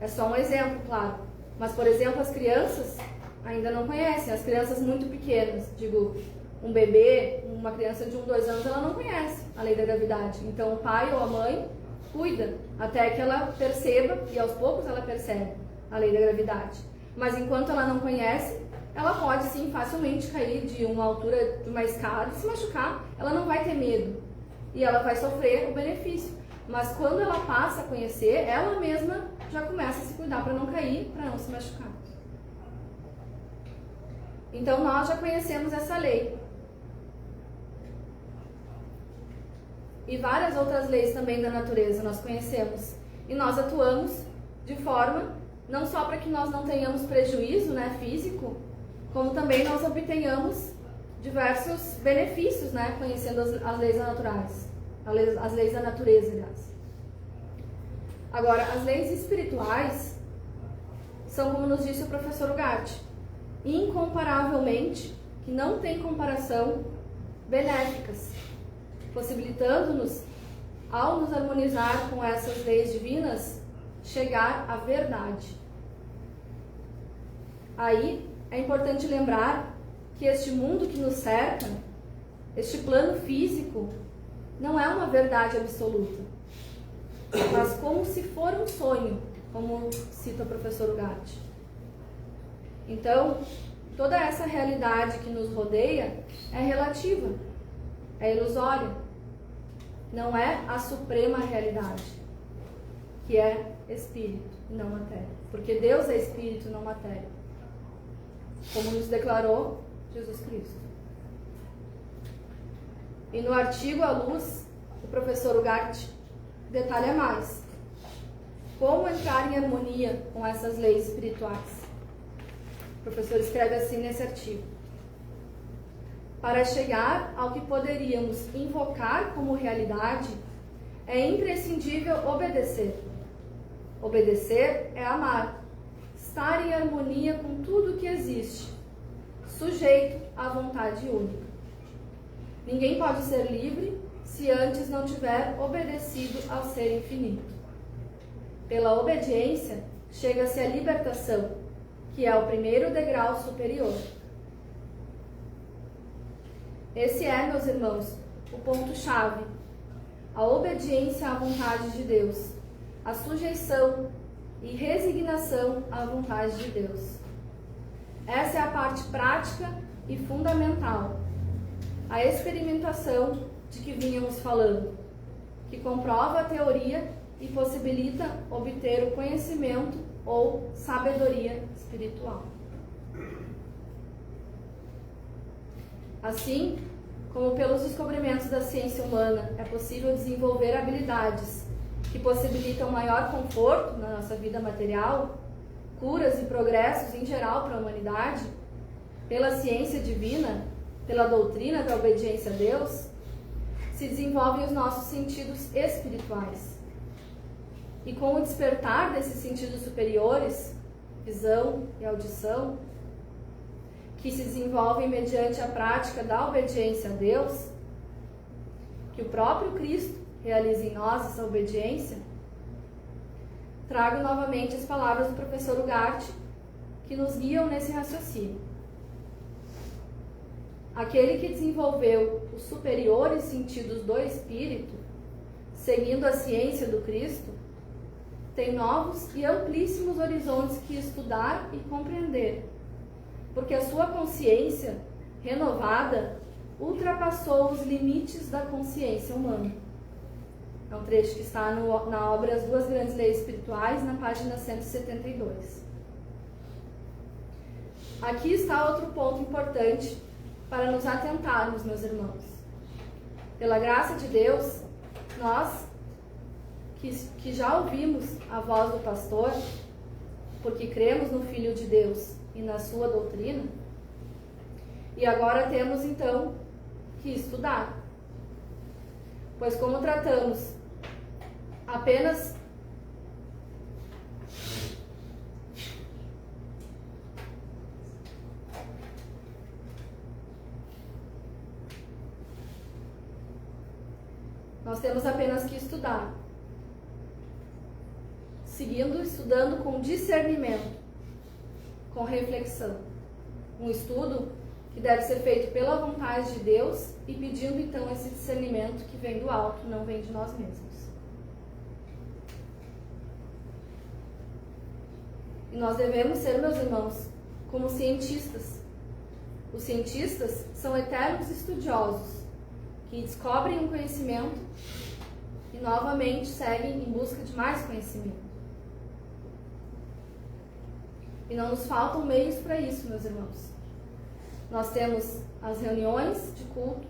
S4: É só um exemplo, claro. Mas, por exemplo, as crianças ainda não conhecem. As crianças muito pequenas, digo, um bebê, uma criança de 1, 2 anos, ela não conhece a lei da gravidade. Então, o pai ou a mãe cuida até que ela perceba, e aos poucos ela percebe a lei da gravidade. Mas enquanto ela não conhece, ela pode sim facilmente cair de uma altura de uma escada e se machucar. Ela não vai ter medo e ela vai sofrer o benefício. Mas quando ela passa a conhecer, ela mesma já começa a se cuidar para não cair, para não se machucar. Então nós já conhecemos essa lei. E várias outras leis também da natureza nós conhecemos. E nós atuamos de forma, não só para que nós não tenhamos prejuízo, né, físico, como também nós obtenhamos diversos benefícios, né? Conhecendo as leis naturais, as leis da natureza, aliás. Agora, as leis espirituais são, como nos disse o professor Ugarte, incomparavelmente, que não tem comparação, benéficas, possibilitando-nos, ao nos harmonizar com essas leis divinas, chegar à verdade. Aí é importante lembrar que este mundo que nos cerca, este plano físico, não é uma verdade absoluta, mas como se for um sonho, como cita o professor Ugarte. Então, toda essa realidade que nos rodeia é relativa, é ilusória, não é a suprema realidade, que é espírito e não matéria, porque Deus é espírito e não matéria, como nos declarou Jesus Cristo. E no artigo à luz, o professor Ugarte detalha mais como entrar em harmonia com essas leis espirituais. O professor escreve assim nesse artigo: para chegar ao que poderíamos invocar como realidade, é imprescindível obedecer. Obedecer é amar, estar em harmonia com tudo que existe, sujeito à vontade única. Ninguém pode ser livre se antes não tiver obedecido ao ser infinito. Pela obediência, chega-se à libertação, que é o primeiro degrau superior. Esse é, meus irmãos, o ponto-chave: a obediência à vontade de Deus, a sujeição e resignação à vontade de Deus. Essa é a parte prática e fundamental, a experimentação de que vínhamos falando, que comprova a teoria e possibilita obter o conhecimento ou sabedoria espiritual. Assim, como pelos descobrimentos da ciência humana é possível desenvolver habilidades que possibilitam maior conforto na nossa vida material, curas e progressos em geral para a humanidade, pela ciência divina, pela doutrina da obediência a Deus, se desenvolvem os nossos sentidos espirituais. E com o despertar desses sentidos superiores, visão e audição, que se desenvolvem mediante a prática da obediência a Deus, que o próprio Cristo realiza em nós essa obediência, trago novamente as palavras do professor Ugarte, que nos guiam nesse raciocínio. Aquele que desenvolveu os superiores sentidos do Espírito, seguindo a ciência do Cristo, tem novos e amplíssimos horizontes que estudar e compreender, porque a sua consciência renovada ultrapassou os limites da consciência humana. É um trecho que está na obra As Duas Grandes Leis Espirituais, na página 172. Aqui está outro ponto importante para nos atentarmos, meus irmãos. Pela graça de Deus, nós que já ouvimos a voz do pastor, porque cremos no Filho de Deus e na sua doutrina, e agora temos então que estudar. Pois como tratamos apenas nós temos apenas que estudar, estudando com discernimento, com reflexão. Um estudo que deve ser feito pela vontade de Deus e pedindo então esse discernimento que vem do alto, não vem de nós mesmos. E nós devemos ser, meus irmãos, como cientistas. Os cientistas são eternos estudiosos que descobrem um conhecimento e novamente seguem em busca de mais conhecimento. E não nos faltam meios para isso, meus irmãos. Nós temos as reuniões de culto,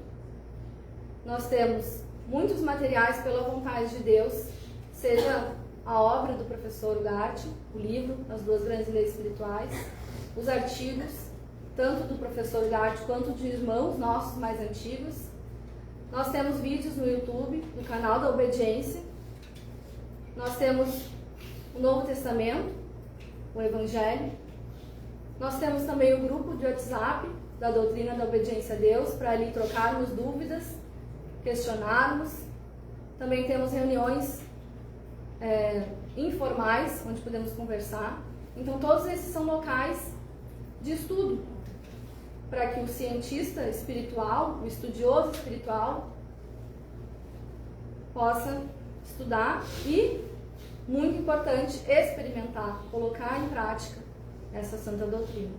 S4: nós temos muitos materiais pela vontade de Deus, seja a obra do professor Ugarte, o livro As Duas Grandes Leis Espirituais, os artigos, tanto do professor Gatti quanto de irmãos nossos mais antigos. Nós temos vídeos no YouTube, no canal da Obediência. Nós temos o Novo Testamento, o Evangelho. Nós temos também o grupo de WhatsApp da Doutrina da Obediência a Deus, para ali trocarmos dúvidas, questionarmos. Também temos reuniões informais, onde podemos conversar. Então, todos esses são locais de estudo, para que o cientista espiritual, o estudioso espiritual, possa estudar e, muito importante, experimentar, colocar em prática essa santa doutrina.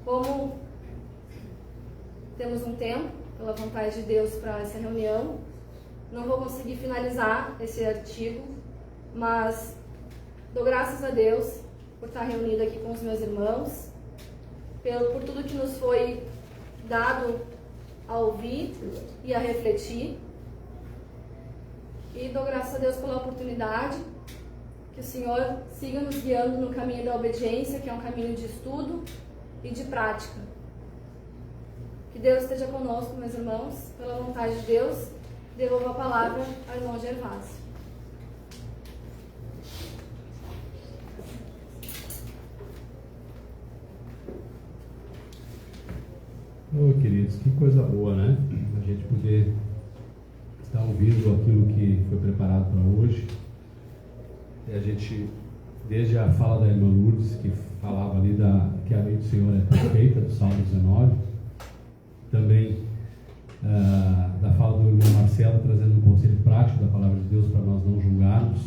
S4: Como temos um tempo, pela vontade de Deus, para essa reunião, não vou conseguir finalizar esse artigo, mas dou graças a Deus por estar reunida aqui com os meus irmãos, por tudo que nos foi dado a ouvir e a refletir. E dou graças a Deus pela oportunidade, que o Senhor siga nos guiando no caminho da obediência, que é um caminho de estudo e de prática. Que Deus esteja conosco, meus irmãos, pela vontade de Deus. Devolvo a palavra ao irmão Gervásio.
S1: Queridos, que coisa boa, né? A gente poder estar ouvindo aquilo que foi preparado para hoje. E a gente, desde a fala da irmã Lourdes, que falava ali que a lei do Senhor é perfeita, do Salmo 19, também da fala do irmão Marcelo, trazendo um conselho prático da palavra de Deus para nós não julgarmos,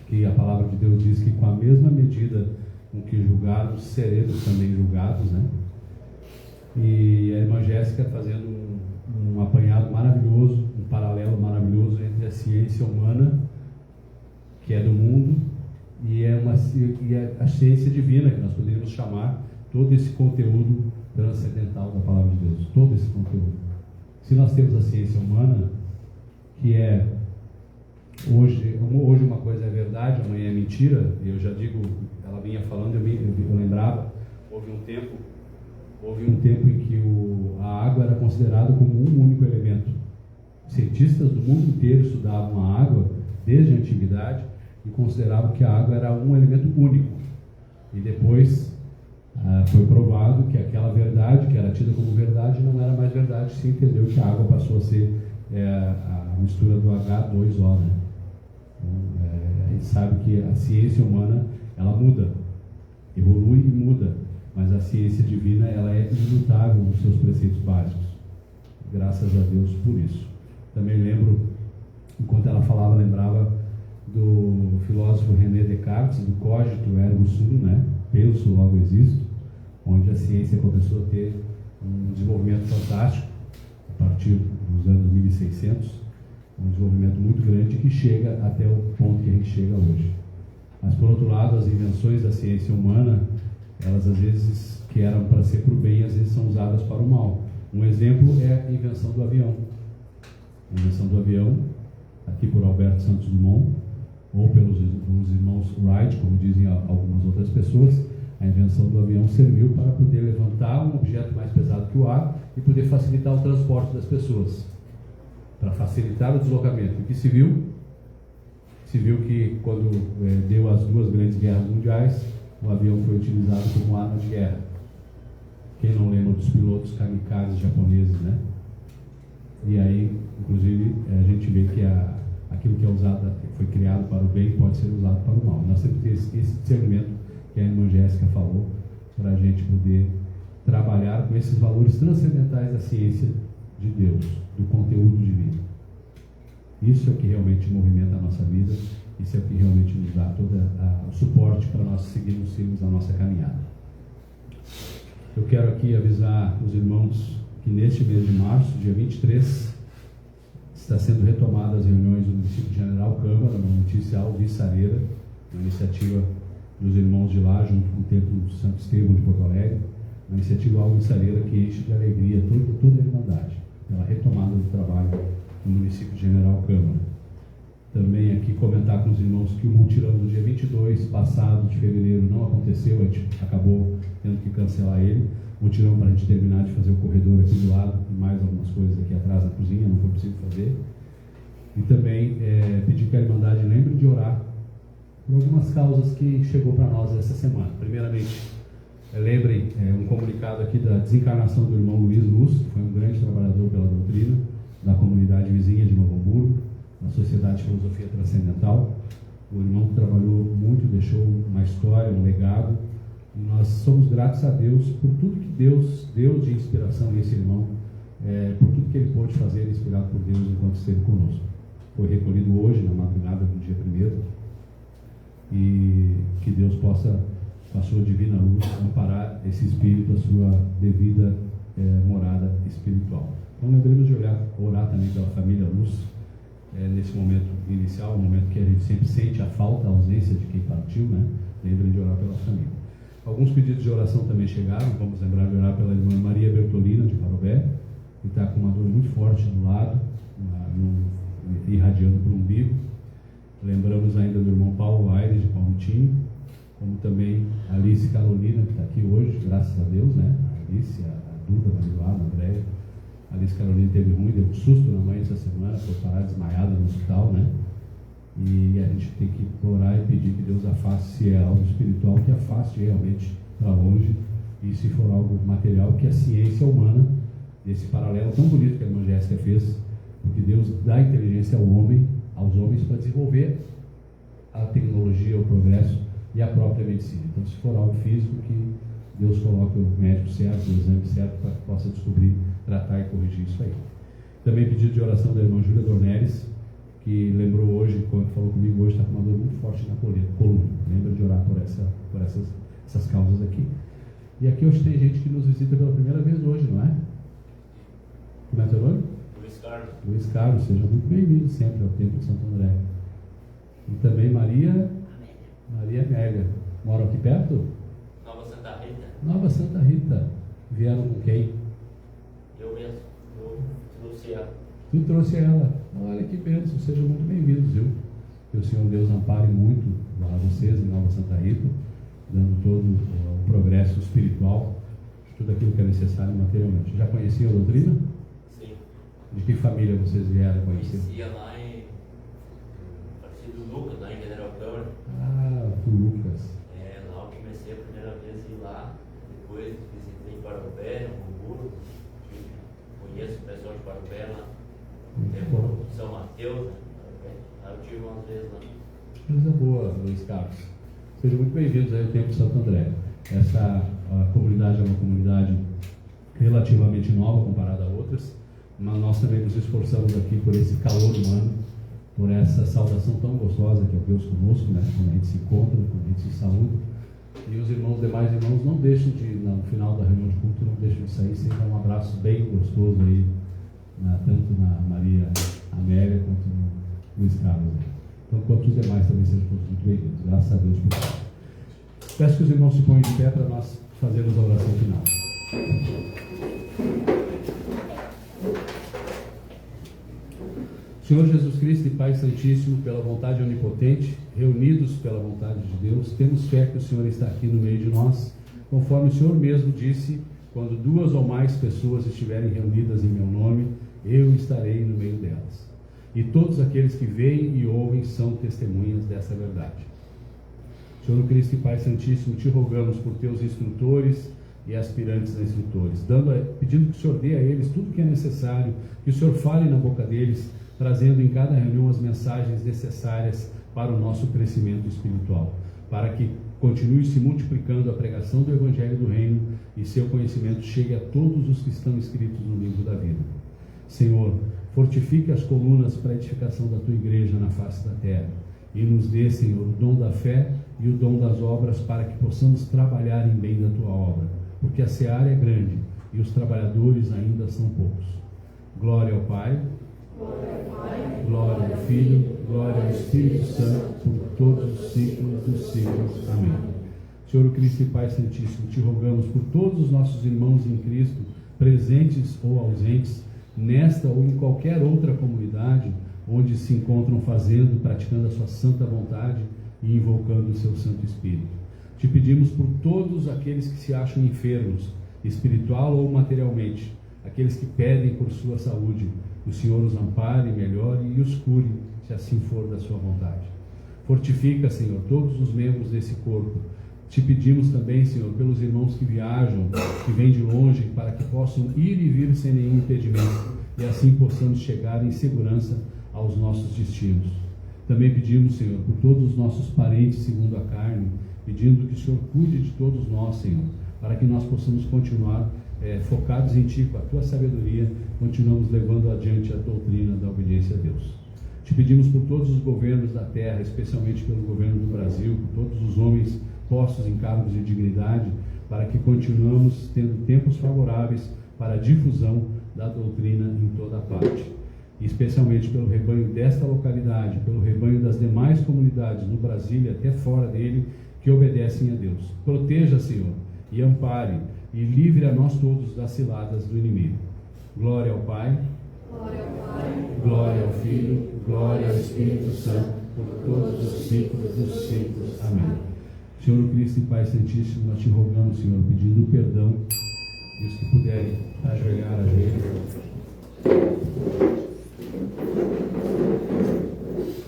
S1: que a palavra de Deus diz que com a mesma medida com que julgarmos, seremos também julgados, né? E a irmã Jéssica fazendo um apanhado maravilhoso, um paralelo maravilhoso entre a ciência humana, que é do mundo, e a ciência divina, que nós poderíamos chamar todo esse conteúdo transcendental da palavra de Deus, todo esse conteúdo. Se nós temos a ciência humana, que é hoje uma coisa é verdade, amanhã é mentira, eu já digo, ela vinha falando, eu lembrava, houve um tempo em que a água era considerada como um único elemento. Cientistas do mundo inteiro estudavam a água desde a antiguidade e consideravam que a água era um elemento único. E depois foi provado que aquela verdade, que era tida como verdade, não era mais verdade, se entendeu que a água passou a ser a mistura do H2O. Né? Então, a gente sabe que a ciência humana, ela muda, evolui e muda. Mas a ciência divina, ela é imutável nos seus preceitos básicos. Graças a Deus por isso. Também lembro, enquanto ela falava, lembrava do filósofo René Descartes, do cogito ergo sum, né? Penso, logo existo, onde a ciência começou a ter um desenvolvimento fantástico, a partir dos anos 1600, um desenvolvimento muito grande que chega até o ponto que a gente chega hoje. Mas, por outro lado, as invenções da ciência humana, elas às vezes, que eram para ser para o bem, às vezes são usadas para o mal. Um exemplo é a invenção do avião. A invenção do avião, aqui por Alberto Santos Dumont, ou pelos irmãos Wright, como dizem algumas outras pessoas, a invenção do avião serviu para poder levantar um objeto mais pesado que o ar e poder facilitar o transporte das pessoas, para facilitar o deslocamento. O que se viu? Se viu que quando deu as duas grandes guerras mundiais, o avião foi utilizado como arma de guerra. Quem não lembra dos pilotos kamikazes japoneses, né? E aí, inclusive, a gente vê que aquilo que é usado, que foi criado para o bem, pode ser usado para o mal. Nós temos que ter esse discernimento que a irmã Jéssica falou, para a gente poder trabalhar com esses valores transcendentais da ciência de Deus, do conteúdo divino. Isso é o que realmente movimenta a nossa vida. Isso é o que realmente nos dá todo o suporte para nós seguirmos a nossa caminhada. Eu quero aqui avisar os irmãos que neste mês de março, dia 23, está sendo retomada as reuniões do município de General Câmara, no notícia Alvissareira, uma iniciativa dos irmãos de lá, junto com o Templo do Santo Estevão de Porto Alegre, uma iniciativa Alvissareira que enche de alegria toda a Irmandade, pela retomada do trabalho no município de General Câmara. Também aqui comentar com os irmãos que o mutirão do dia 22 passado de fevereiro não aconteceu, a gente acabou tendo que cancelar ele. Mutirão para a gente terminar de fazer o corredor aqui do lado e mais algumas coisas aqui atrás na cozinha, não foi possível fazer. E também pedir que a Irmandade lembre de orar por algumas causas que chegou para nós essa semana. Primeiramente, lembrem um comunicado aqui da desencarnação do irmão Luiz Luz, que foi um grande trabalhador pela doutrina da comunidade vizinha de Novo Hamburgo, na Sociedade de Filosofia Transcendental. O irmão que trabalhou muito, deixou uma história, um legado, e nós somos gratos a Deus por tudo que Deus deu de inspiração a esse irmão, por tudo que ele pôde fazer, inspirado por Deus enquanto esteve conosco. Foi recolhido hoje, na madrugada do dia 1º, e que Deus possa, com a sua divina luz, amparar esse espírito, a sua devida morada espiritual. Então lembremos de orar também pela família Luz, nesse momento inicial, um momento que a gente sempre sente a falta, a ausência de quem partiu, né? Lembrem de orar pela família. Alguns pedidos de oração também chegaram. Vamos lembrar de orar pela irmã Maria Bertolina, de Parobé, que está com uma dor muito forte do lado, irradiando para o umbigo. Lembramos ainda do irmão Paulo Aires, de Palmitinho, como também a Alice Carolina, que está aqui hoje, graças a Deus, né? A Alice, a Duda, a Mariluana, a Andréia. A Alice Carolina teve ruim, deu um susto na mãe essa semana, foi parar desmaiada no hospital, né? E a gente tem que orar e pedir que Deus afaste, se é algo espiritual, que afaste realmente para longe, e se for algo material, que a ciência humana, desse paralelo tão bonito que a irmã Jéssica fez, porque Deus dá inteligência ao homem, aos homens, para desenvolver a tecnologia, o progresso e a própria medicina. Então, se for algo físico, que Deus coloque o médico certo, o exame certo, para que possa descobrir, tratar e corrigir isso aí. Também pedido de oração da irmã Júlia Dornelles, que lembrou hoje, quando falou comigo hoje, está com uma dor muito forte na coluna. Lembra de orar por essas causas aqui. E aqui hoje tem gente que nos visita pela primeira vez hoje, não é? Como é teu nome?
S5: Luiz Carlos.
S1: Luiz Carlos, seja muito bem-vindo sempre ao Templo de Santo André. E também Maria Amélia. Moram aqui perto?
S5: Nova Santa Rita.
S1: Nova Santa Rita. Vieram com quem?
S5: Eu mesmo. Eu trouxe ela.
S1: Tu trouxe ela. Olha que bênção, sejam muito bem-vindos, viu? Que o Senhor Deus ampare muito a vocês em Nova Santa Rita, dando todo o progresso espiritual, tudo aquilo que é necessário materialmente. Já conheciam a doutrina?
S5: Sim.
S1: De que família vocês vieram conhecer?
S5: Conhecia lá em Partido Lucas, lá em General Câmara.
S1: Ah, tu Lucas.
S5: Lá eu comecei a primeira vez a ir lá, depois visitei Parobé, Hamburgo, conheço o pessoal de Parobé lá.
S1: Muito bom.
S5: São Mateus, né? Lá eu tive umas vezes lá.
S1: Coisa boa, Luiz Carlos. Sejam muito bem-vindos aí ao Templo de Santo André. Essa comunidade é uma comunidade relativamente nova comparada a outras, mas nós também nos esforçamos aqui por esse calor humano, por essa saudação tão gostosa que é o Deus conosco, né? Quando a gente se encontra, quando a gente se saúda. E os demais irmãos não deixam de, no final da reunião de culto, não deixam de sair sem dar um abraço bem gostoso aí, tanto na Maria Amélia quanto no Luiz Carlos. Então, quanto os demais também sejam todos muito bem-vindos. Graças a Deus por isso. Peço que os irmãos se ponham de pé para nós fazermos a oração final. Senhor Jesus Cristo e Pai Santíssimo, pela vontade onipotente, reunidos pela vontade de Deus, temos fé que o Senhor está aqui no meio de nós, conforme o Senhor mesmo disse: quando 2 ou mais pessoas estiverem reunidas em meu nome, eu estarei no meio delas. E todos aqueles que veem e ouvem são testemunhas dessa verdade. Senhor Cristo e Pai Santíssimo, te rogamos por teus instrutores e aspirantes a instrutores, pedindo que o Senhor dê a eles tudo o que é necessário, que o Senhor fale na boca deles, trazendo em cada reunião as mensagens necessárias para o nosso crescimento espiritual, para que continue se multiplicando a pregação do Evangelho do Reino e seu conhecimento chegue a todos os que estão escritos no livro da vida. Senhor, fortifique as colunas para a edificação da tua igreja na face da terra e nos dê, Senhor, o dom da fé e o dom das obras para que possamos trabalhar em bem da tua obra, porque a seara é grande e os trabalhadores ainda são poucos. Glória ao Pai, glória ao Filho, glória ao Espírito Santo, por todos os ciclos dos ciclos. Amém. Senhor Cristo e Pai Santíssimo, te rogamos por todos os nossos irmãos em Cristo, presentes ou ausentes, nesta ou em qualquer outra comunidade, onde se encontram fazendo, praticando a sua santa vontade e invocando o seu Santo Espírito. Te pedimos por todos aqueles que se acham enfermos, espiritual ou materialmente, aqueles que pedem por sua saúde, o Senhor os ampare, melhore e os cure, se assim for da sua vontade. Fortifica, Senhor, todos os membros desse corpo. Te pedimos também, Senhor, pelos irmãos que viajam, que vêm de longe, para que possam ir e vir sem nenhum impedimento, e assim possamos chegar em segurança aos nossos destinos. Também pedimos, Senhor, por todos os nossos parentes segundo a carne, pedindo que o Senhor cuide de todos nós, Senhor, para que nós possamos continuar focados em Ti, com a Tua sabedoria, continuamos levando adiante a doutrina da obediência a Deus. Te pedimos por todos os governos da terra, especialmente pelo governo do Brasil, por todos os homens postos em cargos de dignidade, para que continuemos tendo tempos favoráveis para a difusão da doutrina em toda a parte. E especialmente pelo rebanho desta localidade, pelo rebanho das demais comunidades no Brasil e até fora dele, que obedecem a Deus. Proteja, Senhor, e ampare, e livre a nós todos das ciladas do inimigo. Glória ao Pai, glória ao Filho, glória ao Espírito Santo, por todos os séculos dos séculos. Amém. Senhor Cristo e Pai Santíssimo, nós te rogamos, Senhor, pedindo perdão, e os que puderem ajoelhar,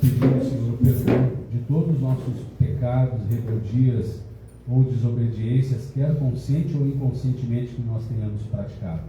S1: pedimos, Senhor, o perdão de todos os nossos pecados, rebeldias ou desobediências, quer consciente ou inconscientemente, que nós tenhamos praticado.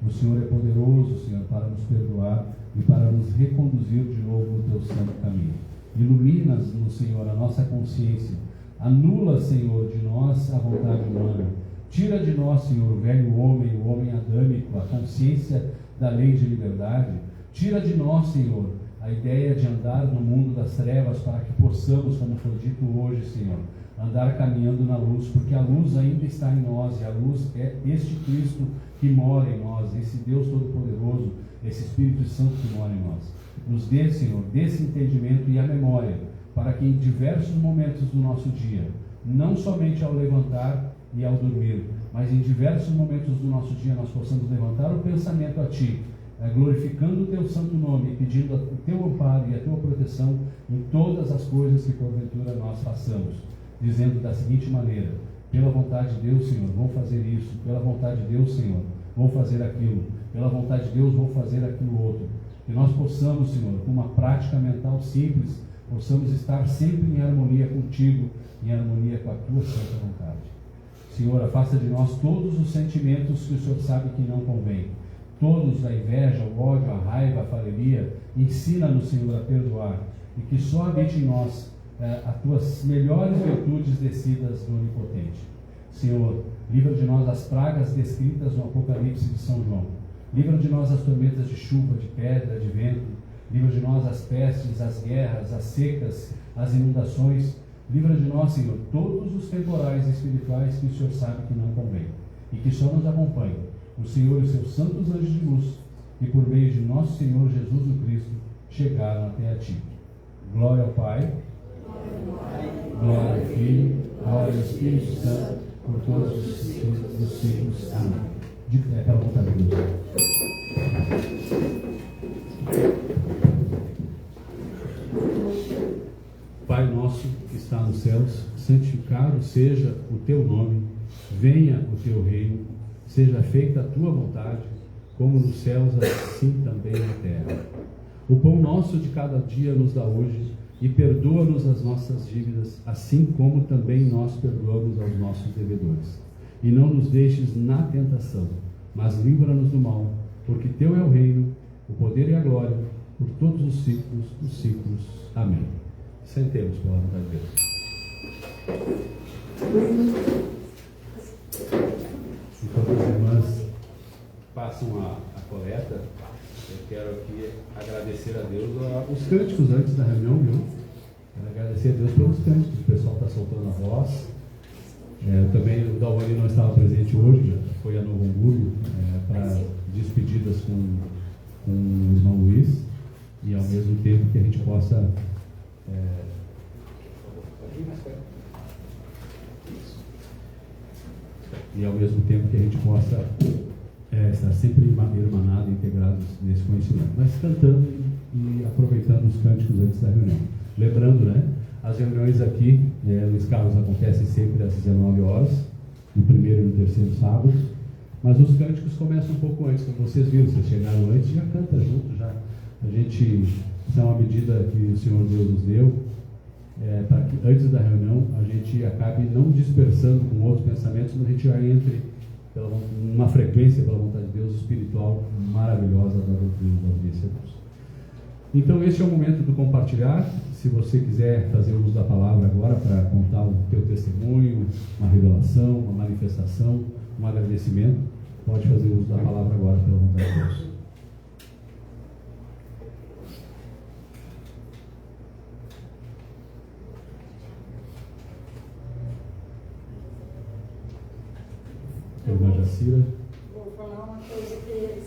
S1: O Senhor é poderoso, Senhor, para nos perdoar e para nos reconduzir de novo no Teu santo caminho. Ilumina-nos, Senhor, a nossa consciência. Anula, Senhor, de nós a vontade humana. Tira de nós, Senhor, o velho homem, o homem adâmico, a consciência da lei de liberdade. Tira de nós, Senhor, a ideia de andar no mundo das trevas, para que possamos, como foi dito hoje, Senhor, andar caminhando na luz, porque a luz ainda está em nós, e a luz é este Cristo que mora em nós, esse Deus Todo-Poderoso, esse Espírito Santo que mora em nós. Nos dê, Senhor, desse entendimento e a memória, para que em diversos momentos do nosso dia, não somente ao levantar e ao dormir, mas em diversos momentos do nosso dia, nós possamos levantar o pensamento a Ti, glorificando o Teu santo nome, pedindo o Teu amparo e a Tua proteção em todas as coisas que porventura nós façamos, dizendo da seguinte maneira: pela vontade de Deus, Senhor, vou fazer isso; pela vontade de Deus, Senhor, vou fazer aquilo; pela vontade de Deus, vou fazer aquilo outro. Que nós possamos, Senhor, com uma prática mental simples, possamos estar sempre em harmonia contigo, em harmonia com a Tua santa vontade. Senhor, afasta de nós todos os sentimentos que o Senhor sabe que não convém, todos a inveja, o ódio, a raiva, a faleria. Ensina-nos, Senhor, a perdoar, e que só habite em nós as Tuas melhores virtudes descidas do Onipotente. Senhor, livra de nós as pragas descritas no Apocalipse de São João. Livra de nós as tormentas de chuva, de pedra, de vento. Livra de nós as pestes, as guerras, as secas, as inundações. Livra de nós, Senhor, todos os temporais espirituais que o Senhor sabe que não convém, e que só nos acompanhem o Senhor e os seus santos anjos de luz, que por meio de nosso Senhor Jesus o Cristo chegaram até a Ti. Glória ao Pai, glória ao Filho, glória ao Espírito Santo, por todos os séculos dos séculos. Amém. Pela vontade de Deus. Pai nosso que está nos céus, santificado seja o Teu nome, venha o Teu reino, seja feita a Tua vontade, como nos céus, assim também na terra. O pão nosso de cada dia nos dá hoje, e perdoa-nos as nossas dívidas, assim como também nós perdoamos aos nossos devedores. E não nos deixes na tentação, mas livra-nos do mal, porque Teu é o reino, o poder e a glória, por todos os séculos dos séculos. Amém. Sentemos pela vontade de Deus. Enquanto as irmãs passam a coleta, eu quero aqui agradecer a Deus os cânticos antes da reunião, viu? Quero agradecer a Deus pelos cânticos, o pessoal está soltando a voz. Também o Dalvani não estava presente hoje, foi a Novo Hamburgo para despedidas com o irmão Luiz, e ao mesmo tempo que a gente possa estar sempre irmanado, integrados nesse conhecimento, mas cantando e aproveitando os cânticos antes da reunião. Lembrando, né, as reuniões aqui, Luiz Carlos, acontecem sempre às 19 horas, no primeiro e no terceiro sábado, mas os cânticos começam um pouco antes, como vocês viram, vocês chegaram antes, já canta junto, já. A gente, isso é uma medida que o Senhor Deus nos deu, para que antes da reunião a gente acabe não dispersando com outros pensamentos, mas a gente já entre numa frequência, pela vontade de Deus, espiritual maravilhosa da doutrina da obediência a Deus. Então este é o momento do compartilhar. Se você quiser fazer uso da palavra agora para contar o teu testemunho, uma revelação, uma manifestação, um agradecimento, pode fazer uso da palavra agora, pela vontade de Deus. Irmã Jacira.
S6: Vou falar uma coisa que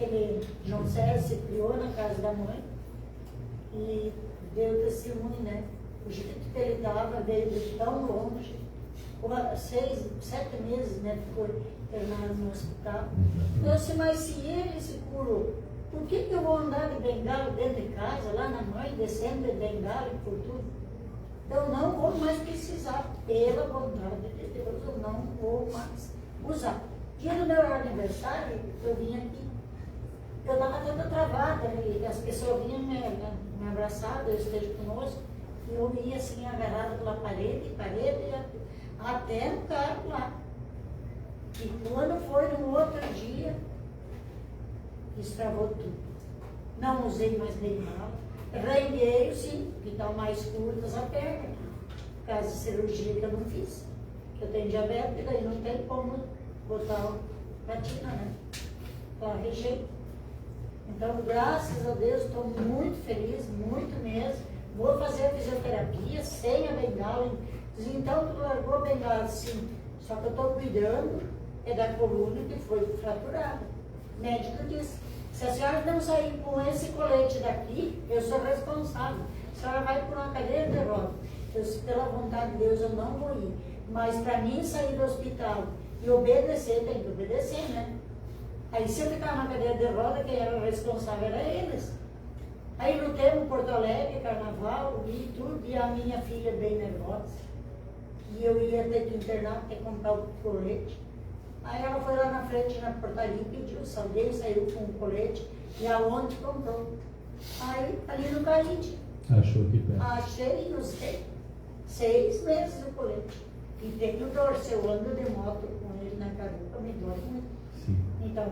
S6: ele, João César, se criou na casa da mãe e deu testemunho, né? O jeito que ele dava, veio de tão longe, 6, 7 meses, né? Ficou internado no hospital. Eu disse, mas se ele se curou, por que eu vou andar de bengala dentro de casa, lá na mãe, descendo de bengala e por tudo? Eu não vou mais precisar, pela vontade de Deus, eu não vou mais usar. Dia do meu aniversário, eu vim aqui, eu estava toda travada, e as pessoas vinham me abraçar, Deus esteja conosco, e eu ia assim, agarrada pela parede, até no carro lá. E quando foi no outro dia, destravou tudo. Não usei mais bengala, renguei sim, que estão mais curtas a perna, por causa de cirurgia que eu não fiz. Eu tenho diabetes, daí não tem como botar platina, né? Para rejeito. Então, graças a Deus, estou muito feliz, muito mesmo. Vou fazer a fisioterapia sem a bengala. Então, tu largou a bengala, sim. Só que eu estou cuidando da coluna que foi fraturada. O médico disse, se a senhora não sair com esse colete daqui, eu sou responsável. A senhora vai por uma cadeira de rodas. Eu disse, pela vontade de Deus, eu não vou ir. Mas para mim sair do hospital e obedecer, tem que obedecer, né? Aí se eu ficar na cadeira de roda, quem era o responsável era eles. Aí no tempo, Porto Alegre, Carnaval e tudo, e a minha filha bem nervosa. E eu ia ter que internar, ter que comprar o colete. Aí ela foi lá na frente, na portaria, e pediu, alguém saiu com o colete, e aonde comprou. Aí, ali no Caíde.
S1: Achou que perto.
S6: Achei, não sei, 6 meses o colete. E tenho dor, se eu ando de moto com ele na garupa, me dói muito.
S1: Sim.
S6: Então,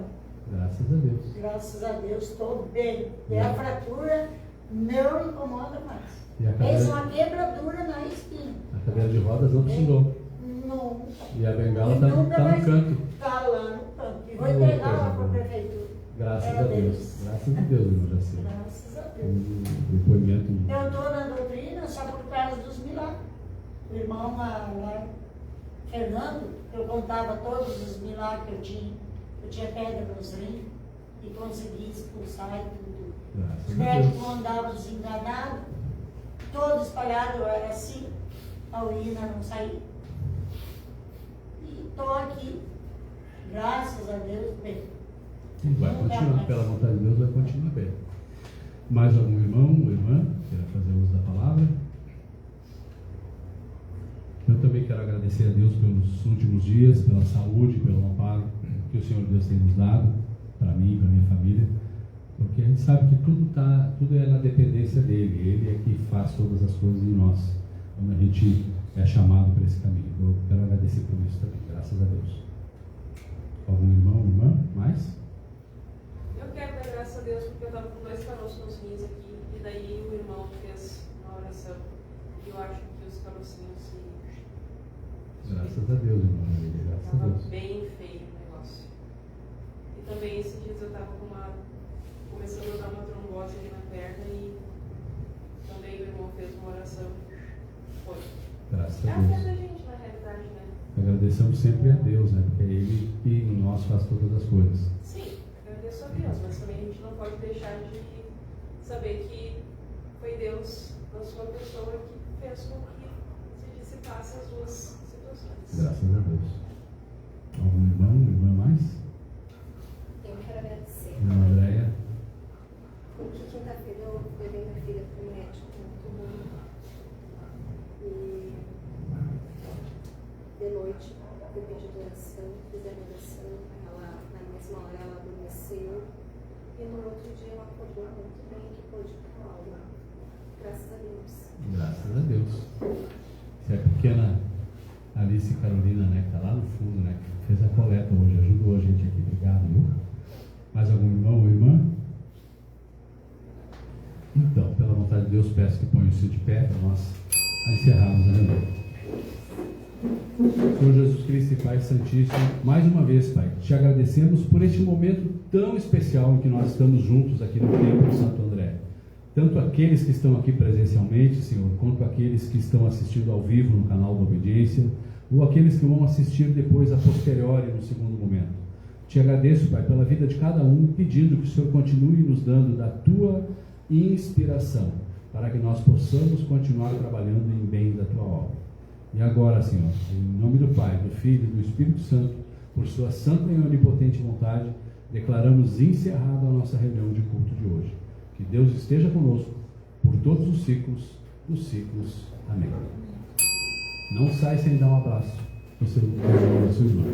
S1: Graças a Deus.
S6: graças a Deus, estou bem. E a fratura não incomoda mais.
S1: E a
S6: Fez
S1: cadeira,
S6: uma quebradura na espinha.
S1: a cadeira de rodas não precisou.
S6: Não.
S1: E a bengala
S6: E
S1: está
S6: nunca
S1: no
S6: mais
S1: canto.
S6: Está lá no canto. E vou
S1: Oh,
S6: entregar
S1: coisa
S6: lá para a
S1: boa.
S6: prefeitura.
S1: Graças
S6: É
S1: a Deus.
S6: Deus.
S1: Graças a Deus, irmão Jacira.
S6: Graças a Deus.
S1: Um depoimento.
S6: Eu estou na doutrina só por causa dos milagres. O irmão lá, Fernando, eu contava todos os milagres que eu tinha. Eu tinha pedra nos rins e consegui expulsar e tudo.
S1: Graças
S6: Os
S1: a
S6: médicos
S1: Deus.
S6: andavam desenganados, todo espalhado, eu era assim, a urina não saía. E estou aqui, graças a Deus, bem.
S1: E vai continuar, pela vontade de Deus, vai continuar bem. Mais algum irmão ou irmã queira fazer uso da palavra? Eu também quero agradecer a Deus pelos últimos dias, pela saúde, pelo amparo que o Senhor Deus tem nos dado, para mim e para minha família, porque a gente sabe que tudo é na dependência dEle, Ele é que faz todas as coisas em nós, quando a gente é chamado para esse caminho. Eu quero agradecer por isso também, graças a Deus. Algum irmão, irmã, mais?
S7: Eu quero dar graças a Deus porque eu estava com 2 caroços nos rins aqui e daí o irmão fez uma oração e eu acho que os carocinhos se...
S1: Graças a Deus, irmã. Graças a
S7: Estava
S1: Deus.
S7: bem feio o negócio. E também esses dias eu estava começando a dar uma trombose ali na perna e também o irmão fez uma oração. Foi.
S1: Graças
S7: É
S1: a
S7: a fé
S1: Deus.
S7: da gente, na realidade, né?
S1: Agradecemos sempre a Deus, né? Porque é Ele que em nós faz todas as coisas.
S7: Sim, agradeço a Deus, mas também a gente não pode deixar de saber que foi Deus, na sua pessoa, que fez com que se dissipasse as duas situações.
S1: Graças a Deus. Algum irmão, irmã mais?
S4: Eu quero agradecer.
S1: Irmã Andréia.
S4: Porque quem
S8: quinta-feira eu levei minha filha para o médico, muito bom. E de noite eu pedi oração, fizeram oração, ela, na mesma hora ela adormeceu. E no outro dia ela acordou muito bem e pôde ir para a aula. Graças a Deus.
S1: Graças a Deus. Se a pequena Alice Carolina, né, que está lá no fundo, né, que fez a coleta hoje, ajudou a gente aqui. Obrigado, viu? Mais algum irmão ou irmã? Então, pela vontade de Deus, peço que ponha-se de pé para nós encerrarmos a reunião. Senhor Jesus Cristo e Pai Santíssimo, mais uma vez, Pai, te agradecemos por este momento tão especial em que nós estamos juntos aqui no Templo de Santo André. Tanto aqueles que estão aqui presencialmente, Senhor, quanto aqueles que estão assistindo ao vivo no canal da Obediência, ou aqueles que vão assistir depois a posteriori no segundo momento. Te agradeço, Pai, pela vida de cada um, pedindo que o Senhor continue nos dando da Tua inspiração, para que nós possamos continuar trabalhando em bem da Tua obra. E agora, Senhor, em nome do Pai, do Filho e do Espírito Santo, por Sua santa e onipotente vontade, declaramos encerrada a nossa reunião de culto de hoje. Que Deus esteja conosco por todos os ciclos dos ciclos. Amém. Não sai sem dar um abraço no seu irmão, na sua irmã.